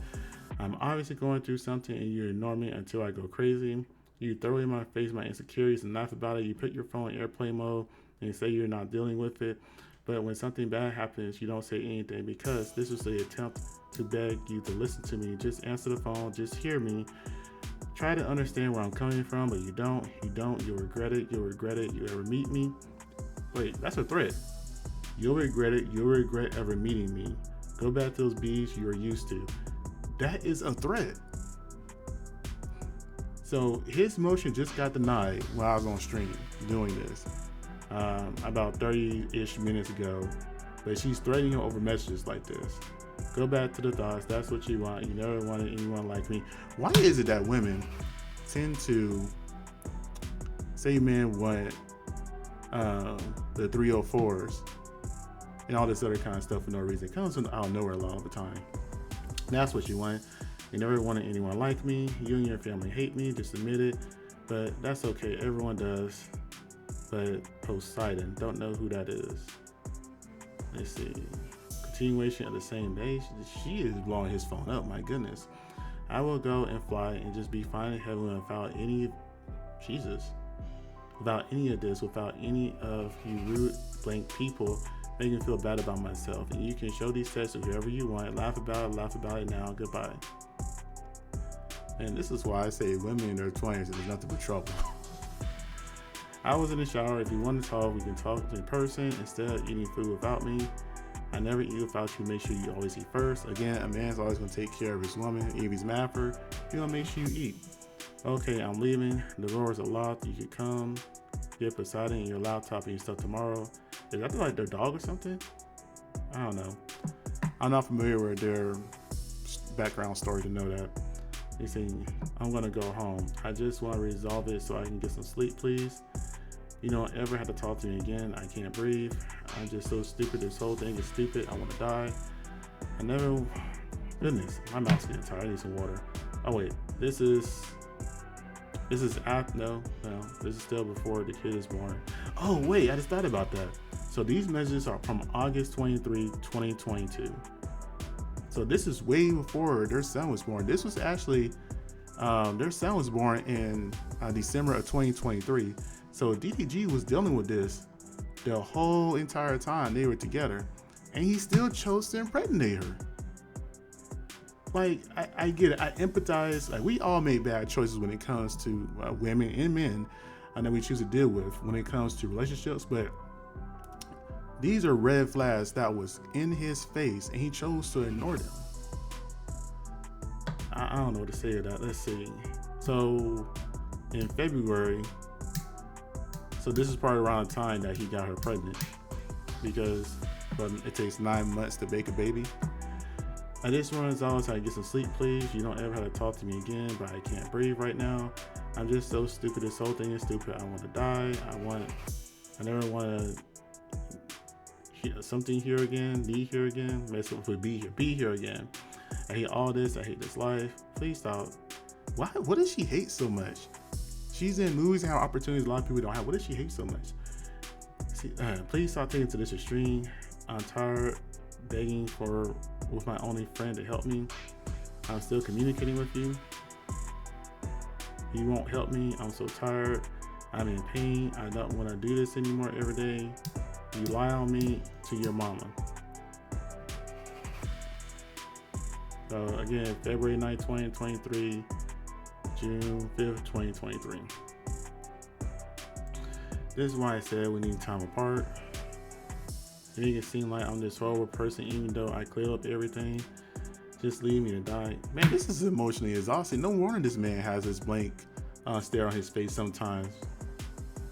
I'm obviously going through something and you ignore me until I go crazy. You throw in my face my insecurities and laugh about it. You put your phone in airplane mode and say you're not dealing with it. But when something bad happens, you don't say anything because this was the attempt to beg you to listen to me. Just answer the phone. Just hear me. Try to understand where I'm coming from, but you don't. You'll regret it. You'll regret it. You ever meet me? Wait, that's a threat. You'll regret it. You'll regret ever meeting me. Go back to those bees you are used to. That is a threat. So his motion just got denied while I was on stream doing this about 30-ish minutes ago. But she's threatening him over messages like this. Go back to the thoughts. That's what you want. You never wanted anyone like me. Why is it that women tend to say men want the 304s and all this other kind of stuff for no reason? It comes from out of nowhere a lot of the time. That's what you want. You never wanted anyone like me. You and your family hate me. Just admit it. But that's okay. Everyone does. But Poseidon, don't know who that is. Let's see. Continuation of the same day. She is blowing his phone up. My goodness. I will go and fly and just be fine in heaven without any without any of this, without any of you rude blank people making me feel bad about myself. And you can show these texts to whoever you want. Laugh about it now. Goodbye. And this is why I say women in their 20s, there's nothing but trouble. I was in the shower. If you want to talk, we can talk in person instead of eating food without me. I never eat without you. Make sure you always eat first. Again, a man's always going to take care of his woman. If he's mad for her, he's going to make sure you eat. Okay, I'm leaving. The doors are locked. You can come. Get Poseidon and your laptop and your stuff tomorrow. Is that like their dog or something? I don't know. I'm not familiar with their background story to know that. He's saying, I'm going to go home. I just want to resolve it so I can get some sleep, please. You don't ever have to talk to me again. I can't breathe. I'm just so stupid. This whole thing is stupid. I want to die. Goodness, my mouth's getting tired. I need some water. Oh wait, this is no, this is still before the kid is born. Oh wait, I just thought about that. So these messages are from August 23, 2022. So this is way before their son was born. This was actually, their son was born in December of 2023. So DDG was dealing with this the whole entire time they were together, and he still chose to impregnate her. Like, I get it. I empathize. Like, we all make bad choices when it comes to women and men that we choose to deal with when it comes to relationships, but these are red flags that was in his face, and he chose to ignore them. I don't know what to say to that. Let's see. So in February, so this is probably around the time that he got her pregnant, because it takes 9 months to make a baby. This one is always how to get some sleep, please. You don't ever have to talk to me again, but I can't breathe right now. I'm just so stupid. This whole thing is stupid. I want to die. I never want to hear something here again, be here again, mess up with be here again. I hate all this. I hate this life. Please stop. Why? What does she hate so much? She's in movies and have opportunities a lot of people don't have. What does she hate so much? See, please stop taking to this extreme. I'm tired begging with my only friend to help me. I'm still communicating with you. You won't help me. I'm so tired. I'm in pain. I don't want to do this anymore every day. You lie on me to your mama. So again, February 9th, 2023, June 5th, 2023. This is why I said we need time apart. You make it seem like I'm this horrible person even though I cleared up everything. Just leave me to die. Man, this is emotionally exhausting. No wonder this man has this blank stare on his face sometimes.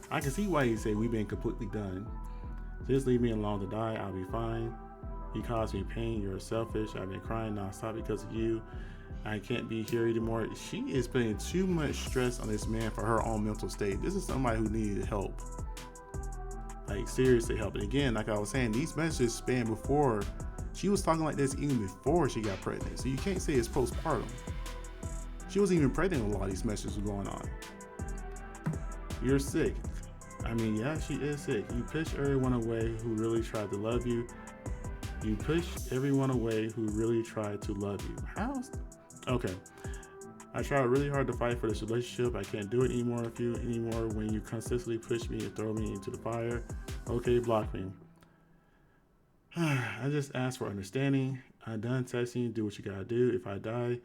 I can see why he said we've been completely done. Just leave me alone to die. I'll be fine. You caused me pain. You're selfish. I've been crying nonstop because of you. I can't be here anymore. She is putting too much stress on this man for her own mental state. This is somebody who needed help. Like seriously help. And again, like I was saying, these messages span before. She was talking like this even before she got pregnant. So you can't say it's postpartum. She wasn't even pregnant when a lot of these messages were going on. You're sick. I mean, yeah, she is sick. You push everyone away who really tried to love you. You push everyone away who really tried to love you. How? Okay. I tried really hard to fight for this relationship. I can't do it anymore with you anymore when you consistently push me and throw me into the fire. Okay, block me. I just ask for understanding. I'm done texting. Do what you gotta do. If I die,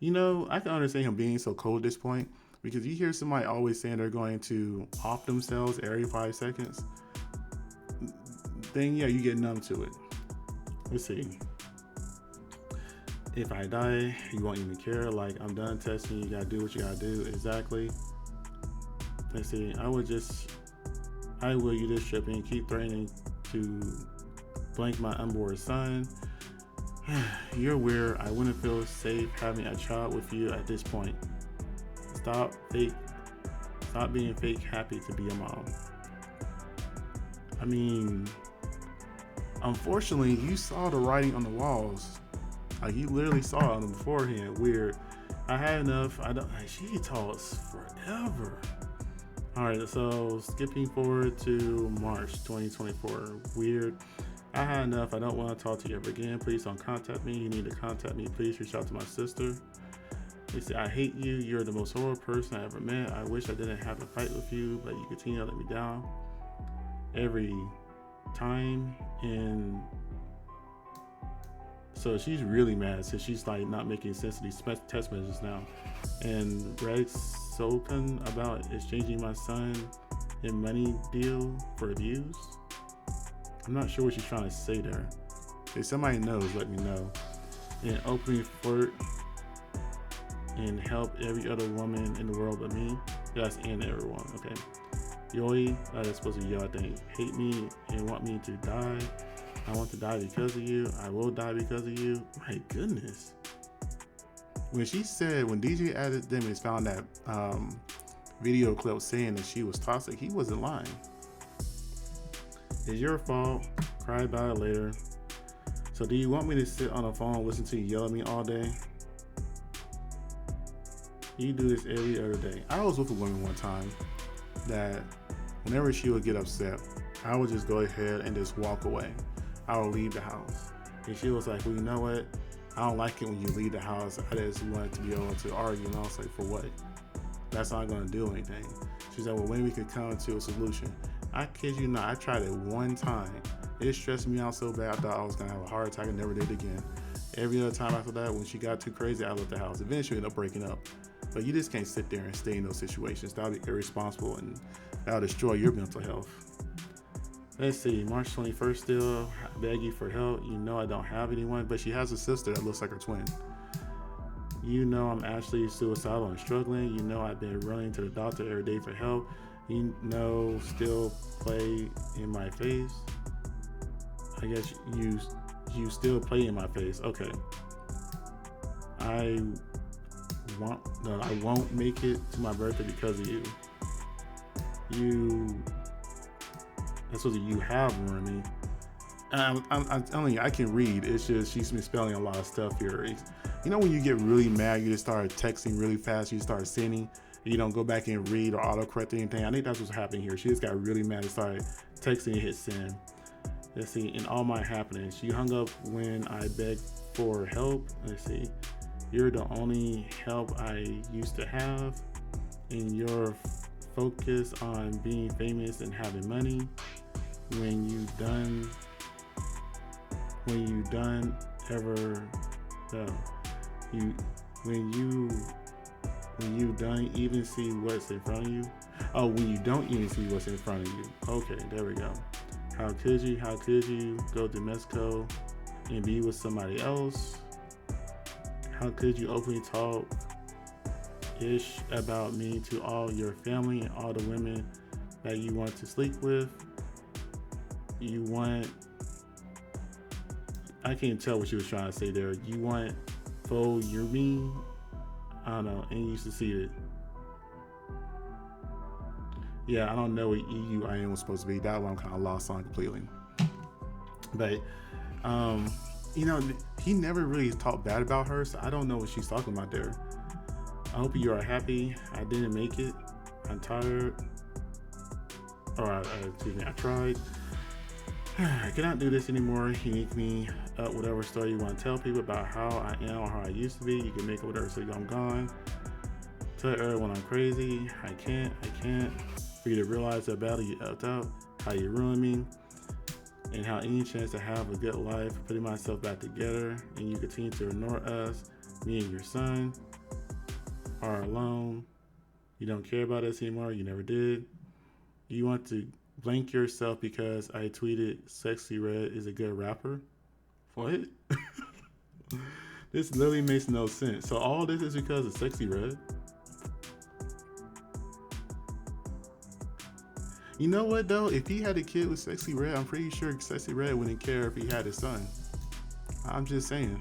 you know, I can understand him being so cold at this point because you hear somebody always saying they're going to off themselves every 5 seconds. Then yeah, you get numb to it. Let's see. If I die, you won't even care. Like, I'm done texting. You gotta do what you gotta do. Exactly. Let's see. I will you this trip and keep threatening to blank my unborn son. You're weird. I wouldn't feel safe having a child with you at this point. Stop being fake happy to be a mom. I mean, unfortunately, you saw the writing on the walls. Like, you literally saw it beforehand. Weird. I had enough. She talks forever. All right, so skipping forward to March 2024. Weird. I had enough. I don't want to talk to you ever again. Please don't contact me. You need to contact me. Please reach out to my sister. They say, I hate you. You're the most horrible person I ever met. I wish I didn't have to fight with you, but you continue to let me down every time. And so she's really mad since she's like not making sense of these text messages now. And Rex Sokan about exchanging my son in money deal for abuse. I'm not sure what she's trying to say there. If somebody knows, let me know. And openly flirt and help every other woman in the world but me. That's and everyone, okay? Yoi, that is supposed to be y'all think. Hate me and want me to die. I want to die because of you. I will die because of you. My goodness. When DJ added them and found that video clip saying that she was toxic, he wasn't lying. It's your fault. Cry about it later. So do you want me to sit on the phone and listen to you yell at me all day? You do this every other day. I was with a woman one time that whenever she would get upset, I would just go ahead and just walk away. I would leave the house. And she was like, well, you know what? I don't like it when you leave the house. I just wanted to be able to argue. And I was like, for what? That's not going to do anything. She's like, well, when we could come to a solution. I kid you not, I tried it one time. It stressed me out so bad I thought I was going to have a heart attack. I never did again. Every other time after that, when she got too crazy, I left the house. Eventually ended up breaking up. But you just can't sit there and stay in those situations. That'll be irresponsible and that'll destroy your mental health. Let's see, March 21st still, beg you for help. You know I don't have anyone, but she has a sister that looks like her twin. You know I'm actually suicidal and struggling. You know I've been running to the doctor every day for help. You know, still play in my face. I guess you still play in my face. Okay. I won't make it to my birthday because of you. That's what you have ruined me. I'm telling you, I can read. It's just she's misspelling a lot of stuff here. You know when you get really mad, you just start texting really fast, you start sending, you don't go back and read or autocorrect anything. I think that's what's happening here. She just got really mad and started texting and hit send. Let's see, in all my happenings, you hung up when I begged for help. Let's see, you're the only help I used to have, and your focus on being famous and having money. When you done ever, no, you when you don't even see what's in front of you. Oh, when you don't even see what's in front of you. Okay, there we go. How could you go to Mexico and be with somebody else? How could you openly talk ish about me to all your family and all the women that you want to sleep with? I can't tell what she was trying to say there. You want faux Yumi? I don't know, and you succeeded. Yeah, I don't know what EU I am was supposed to be. That one I'm kind of lost on completely. But, he never really talked bad about her, so I don't know what she's talking about there. I hope you are happy. I didn't make it. I'm tired. I tried. I cannot do this anymore. You need me up whatever story you want to tell people about how I am or how I used to be. You can make it whatever so I'm gone. Tell everyone I'm crazy. I can't. For you to realize how badly you helped out, how you ruined me, and how any chance to have a good life, putting myself back together, and you continue to ignore us. Me and your son are alone. You don't care about us anymore. You never did. You want to blank yourself because I tweeted Sexy Red is a good rapper? What? This literally makes no sense. So all this is because of Sexy Red? You know what though? If he had a kid with Sexy Red, I'm pretty sure Sexy Red wouldn't care if he had a son. I'm just saying.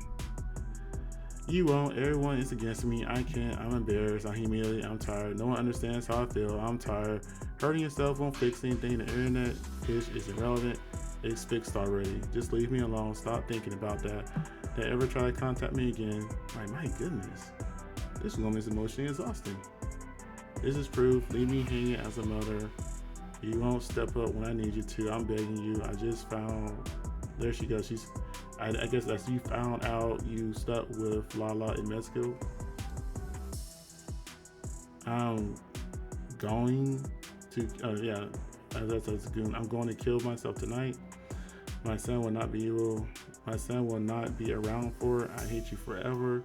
You won't. Everyone is against me. I can't. I'm embarrassed. I'm humiliated. I'm tired. No one understands how I feel. I'm tired. Hurting yourself won't fix anything. The internet is irrelevant. It's fixed already. Just leave me alone. Stop thinking about that. Don't ever try to contact me again. Like, my goodness. This woman's emotionally exhausting. This is proof. Leave me hanging as a mother. You won't step up when I need you to. I'm begging you. I just found. There she goes. I guess that's you found out you stuck with Lala in Mexico. I'm going to. I'm going to kill myself tonight. My son will not be around for it. I hate you forever.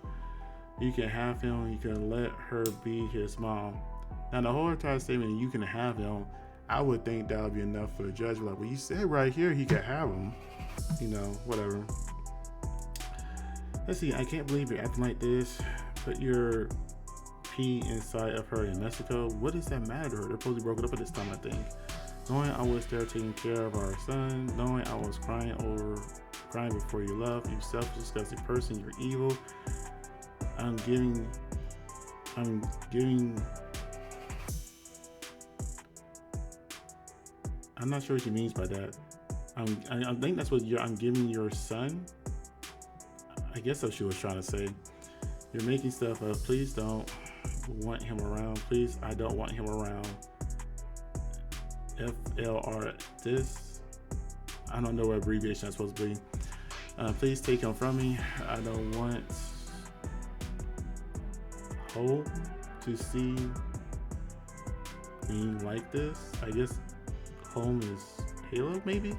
You can have him. You can let her be his mom. Now the whole entire statement, you can have him. I would think that would be enough for the judge. Like, well, you said right here he could have him. Whatever. Let's see. I can't believe you're acting like this. Put your pee inside of her in Mexico. What does that matter to her? They're supposed to be broken up at this time, I think. Knowing I was there taking care of our son. Knowing I was crying before you left. You selfish, disgusting person. You're evil. I'm giving. I'm not sure what she means by that. I think that's what I'm giving your son. I guess that's what she was trying to say. You're making stuff up. Please don't want him around. Please, I don't want him around. FLR this. I don't know what abbreviation that's supposed to be. Please take him from me. I don't want hope to see me like this. I guess home is Halo, maybe?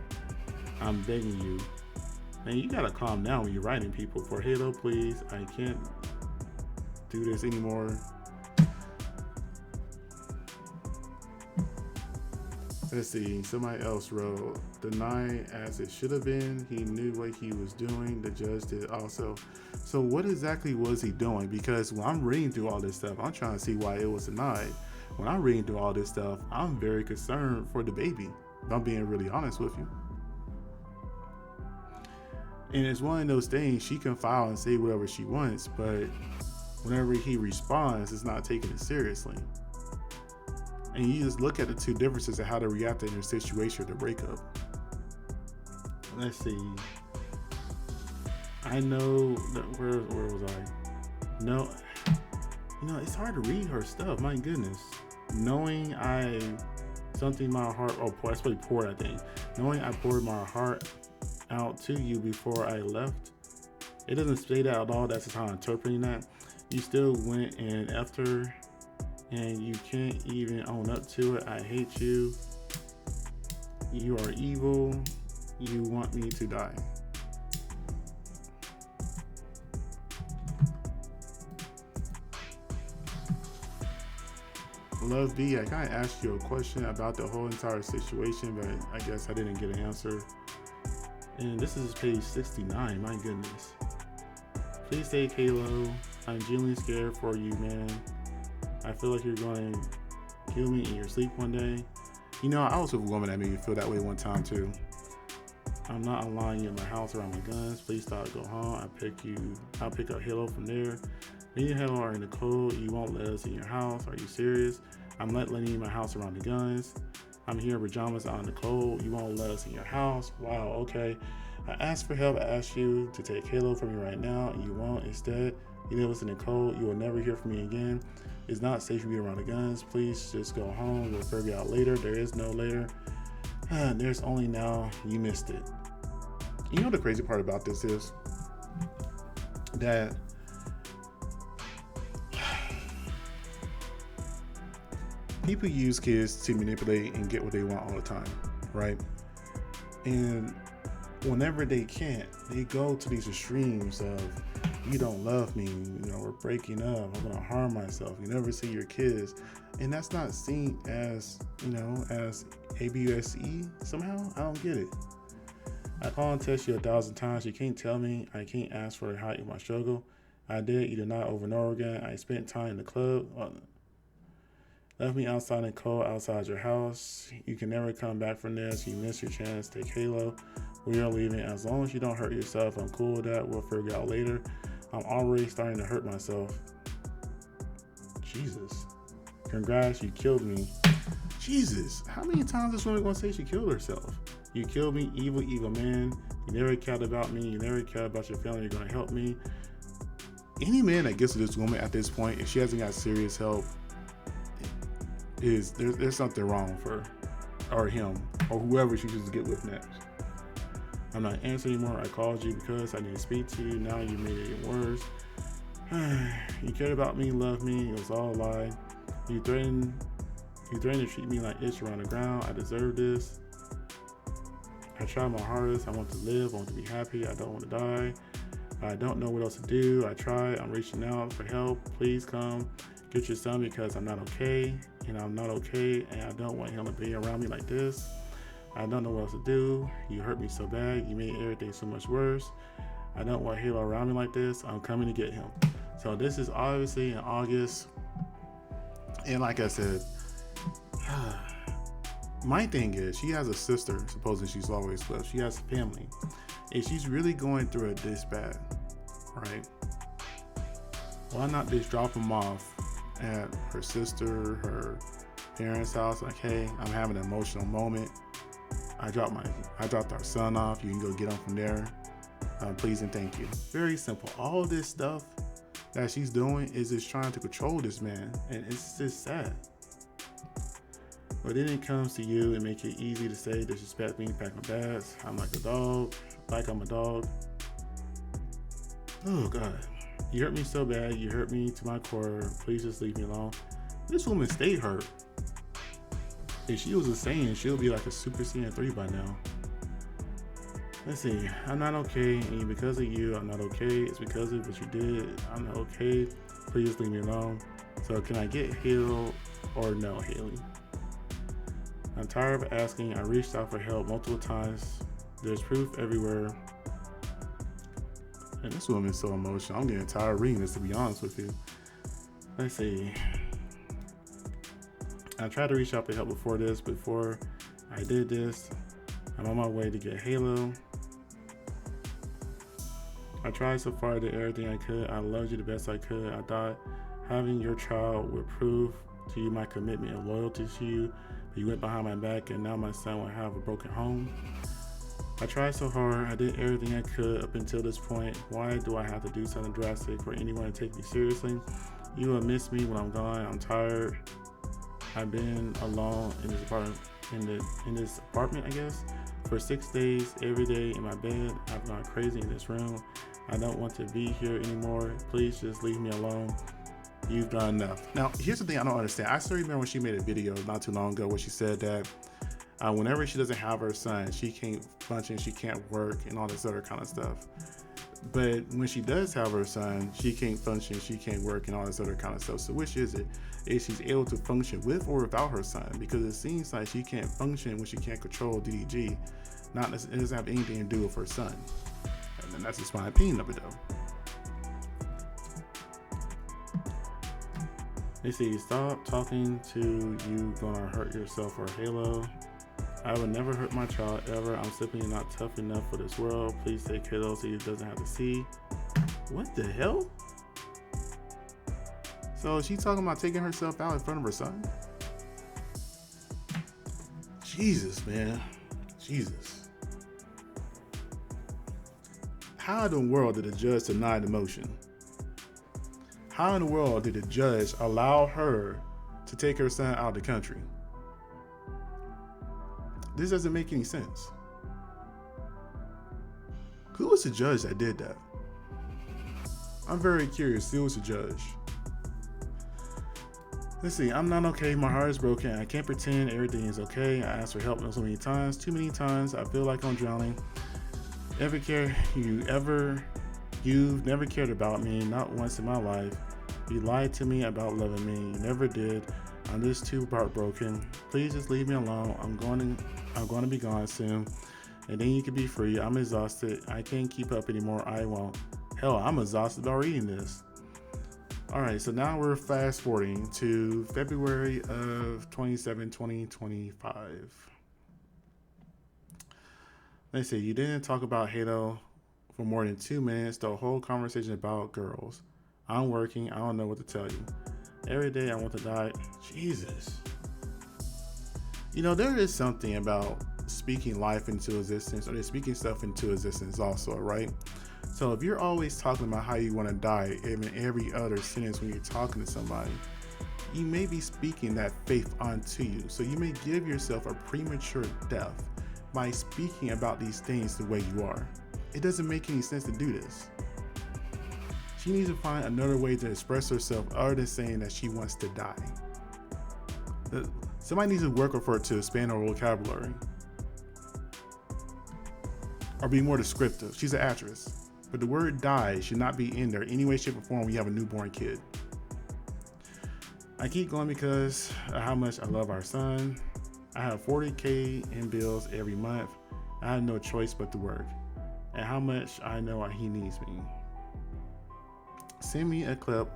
I'm begging you. Man, you gotta calm down when you're writing people. For Halo, please. I can't do this anymore. Let's see. Somebody else wrote, deny as it should have been. He knew what he was doing. The judge did also. So what exactly was he doing? Because when I'm reading through all this stuff, I'm trying to see why it was denied. When I'm reading through all this stuff, I'm very concerned for the baby. If I'm being really honest with you. And it's one of those things, she can file and say whatever she wants, but whenever he responds, it's not taking it seriously. And you just look at the two differences of how to react in your situation or the breakup. Let's see. I know that, where was I? No. it's hard to read her stuff. My goodness. Knowing something in my heart, that's probably poured, I think. Knowing I poured my heart out to you before I left. It doesn't say that at all. That's how I'm interpreting that. You still went and effed her, and you can't even own up to it. I hate you. You are evil. You want me to die. Love B, I kind of asked you a question about the whole entire situation, but I guess I didn't get an answer. And this is page 69, my goodness. Please take Halo. I'm genuinely scared for you, man. I feel like you're going to kill me in your sleep one day. I was with a woman that made me feel that way one time too. I'm not allowing you in my house around my guns. Please stop, go home. I'll pick up Halo from there. Me and Halo are in the cold. You won't let us in your house. Are you serious? I'm not letting you in my house around the guns. I'm here in pajamas out in the cold. You won't let us in your house. Wow, okay. I asked for help. I asked you to take Halo from me right now, and you won't. Instead, you leave us in the cold. You will never hear from me again. It's not safe for me around the guns. Please just go home. We'll figure it out later. There is no later. There's only now. You missed it. The crazy part about this is that people use kids to manipulate and get what they want all the time, right? And whenever they can't, they go to these extremes of, you don't love me, we're breaking up, I'm gonna harm myself, you never see your kids. And that's not seen as, as ABUSE somehow. I don't get it. I call and text you 1,000 times. You can't tell me. I can't ask for a height in my struggle. I did. You did not over and over again. I spent time in the club. Left me outside in the cold, outside your house. You can never come back from this. You missed your chance. Take Halo. We are leaving. As long as you don't hurt yourself, I'm cool with that. We'll figure it out later. I'm already starting to hurt myself. Jesus. Congrats, you killed me. Jesus. How many times is this woman gonna say she killed herself? You killed me, evil, evil man. You never cared about me. You never cared about your family. You're gonna help me. Any man that gets to this woman at this point, if she hasn't got serious help, there's something wrong with her, or him, or whoever she chooses to get with next. I'm not answering anymore. I called you because I need to speak to you. Now you made it even worse. You cared about me, loved me. It was all a lie. You threatened to treat me like itch around the ground. I deserve this. I tried my hardest. I want to live. I want to be happy. I don't want to die. I don't know what else to do. I tried. I'm reaching out for help. Please come get your son because I'm not okay. And I'm not okay. And I don't want him to be around me like this. I don't know what else to do. You hurt me so bad. You made everything so much worse. I don't want Halo around me like this. I'm coming to get him. So this is obviously in August. And like I said, my thing is, she has a sister, supposedly she's always with. She has family. And she's really going through it this bad, right? Why not just drop them off at her sister, her parents' house? Like, hey, I'm having an emotional moment. I dropped our son off. You can go get him from there. Please and thank you. Very simple. All this stuff that she's doing is just trying to control this man. And it's just sad. But then it comes to you and make it easy to say, disrespect me, pack my bags. I'm like a dog, like I'm a dog. Oh God, you hurt me so bad. You hurt me to my core. Please just leave me alone. This woman stayed hurt. If she was a Saiyan, she'll be like a Super Saiyan 3 by now. Let's see, I'm not okay, and because of you, I'm not okay. It's because of what you did. I'm not okay. Please leave me alone. So can I get Halo or no, Haley? I'm tired of asking. I reached out for help multiple times. There's proof everywhere. And this woman is so emotional. I'm getting tired of reading this, to be honest with you. Let's see. I tried to reach out for help before I did this. I'm on my way to get Halo. I tried so far, I did everything I could. I loved you the best I could. I thought having your child would prove to you my commitment and loyalty to you. But you went behind my back, and now my son will have a broken home. I tried so hard. I did everything I could up until this point. Why do I have to do something drastic for anyone to take me seriously? You will miss me when I'm gone. I'm tired. I've been alone in this apartment, in this apartment, I guess, for 6 days. Every day in my bed, I've gone crazy in this room. I don't want to be here anymore. Please just leave me alone. You've done enough. Now, here's the thing I don't understand. I still remember when she made a video not too long ago where she said that whenever she doesn't have her son, she can't function, she can't work, and all this other kind of stuff. But when she does have her son, she can't function, she can't work, and all this other kind of stuff. So which is it? Is she's able to function with or without her son? Because it seems like she can't function when she can't control DDG. It doesn't have anything to do with her son. And that's just my opinion of it, though. They say, stop talking to you gonna hurt yourself or Halo. I would never hurt my child ever. I'm simply not tough enough for this world. Please take Halo so he doesn't have to see. What the hell? So she's talking about taking herself out in front of her son? Jesus, man. Jesus. How in the world did the judge deny the motion? How in the world did the judge allow her to take her son out of the country? This doesn't make any sense. Who was the judge that did that? I'm very curious. Who was the judge? Let's see. I'm not okay. My heart is broken. I can't pretend everything is okay. I asked for help so many times. Too many times. I feel like I'm drowning. You've never cared about me, not once in my life. You lied to me about loving me. You never did. I'm just too heartbroken. Please just leave me alone. I'm going to be gone soon, and then you can be free. I'm exhausted. I can't keep up anymore. I won't. Hell, I'm exhausted about reading this. All right, so now we're fast forwarding to February of 2025. Let's see. You didn't talk about Halo for more than 2 minutes. The whole conversation about girls. I'm working. I don't know what to tell you. Every day I want to die. Jesus. You know, there is something about speaking life into existence, or speaking stuff into existence also, right? So if you're always talking about how you want to die in every other sentence when you're talking to somebody, you may be speaking that faith onto you. So you may give yourself a premature death by speaking about these things the way you are. It doesn't make any sense to do this. She needs to find another way to express herself other than saying that she wants to die. Somebody needs to work with her to expand her vocabulary. Or be more descriptive. She's an actress. But the word die should not be in there any way, shape, or form when you have a newborn kid. I keep going because of how much I love our son. I have $40K in bills every month. I have no choice but to work. And how much I know he needs me. Send me a clip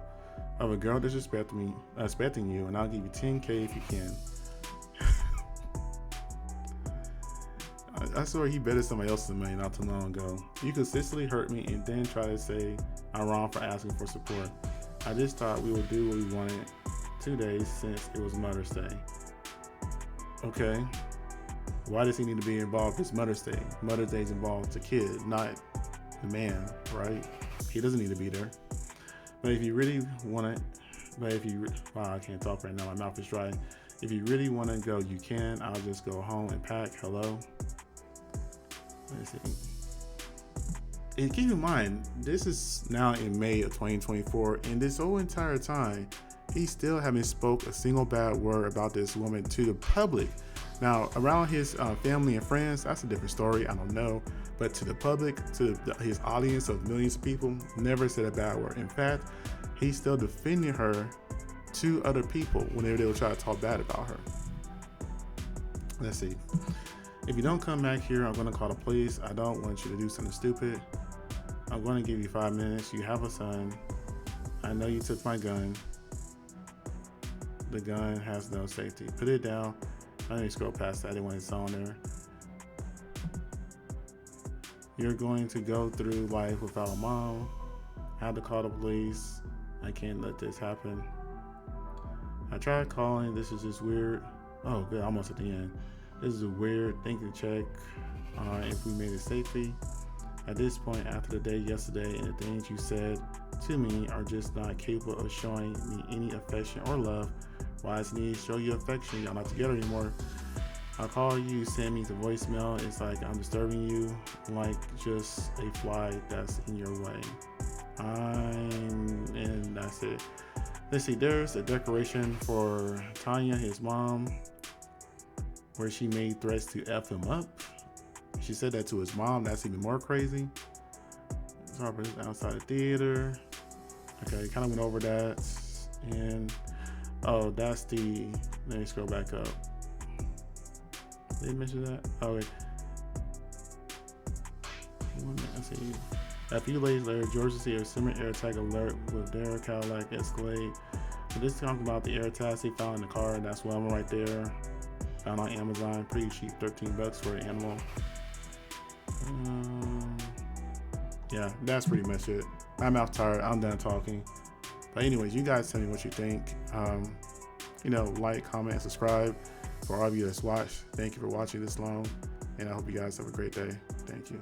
of a girl disrespecting you, and I'll give you $10K if you can. I swear he betted somebody else's money not too long ago. You consistently hurt me and then try to say I'm wrong for asking for support. I just thought we would do what we wanted 2 days since it was Mother's Day. Okay. Why does he need to be involved? It's Mother's Day. Mother's Day is involved the kid, not the man, right? He doesn't need to be there. But if you really want to, wow, I can't talk right now. My mouth is dry. If you really want to go, you can. I'll just go home and pack. Hello. Let's see. And keep in mind, this is now in May of 2024, and this whole entire time, he still haven't spoke a single bad word about this woman to the public. Now, around his family and friends, that's a different story. I don't know. But to the public, to his audience of millions of people, never said a bad word. In fact, he's still defending her to other people whenever they will try to talk bad about her. Let's see. If you don't come back here, I'm going to call the police. I don't want you to do something stupid. I'm going to give you 5 minutes. You have a son. I know you took my gun. The gun has no safety. Put it down. I didn't scroll past that. I didn't want it on there. You're going to go through life without a mom. I had to call the police. I can't let this happen. I tried calling. This is just weird. Oh, good. Almost at the end. This is a weird thing to check if we made it safely. At this point, after the day yesterday and the things you said, to me are just not capable of showing me any affection or love. Why does need to show you affection? Y'all not together anymore. I'll call you, send me the voicemail. It's like I'm disturbing you, like just a fly that's in your way. And that's it. Let's see, there's a declaration for Tanya, his mom, where she made threats to F him up. She said that to his mom. That's even more crazy. Harper's outside the theater. Okay, kind of went over that. And oh, that's the, let me scroll back up. Did they mention that? Oh wait. Let's see. A few days later, Georgia see a similar air tag alert with their Cadillac Escalade. So this is talking about the air tags they found in the car. That's one right there. Found on Amazon, pretty cheap, $13 for an animal. Yeah, that's pretty much it. My mouth tired. I'm done talking. But anyways, you guys tell me what you think. Like, comment, and subscribe. For all of you that's watched, thank you for watching this long, and I hope you guys have a great day. Thank you.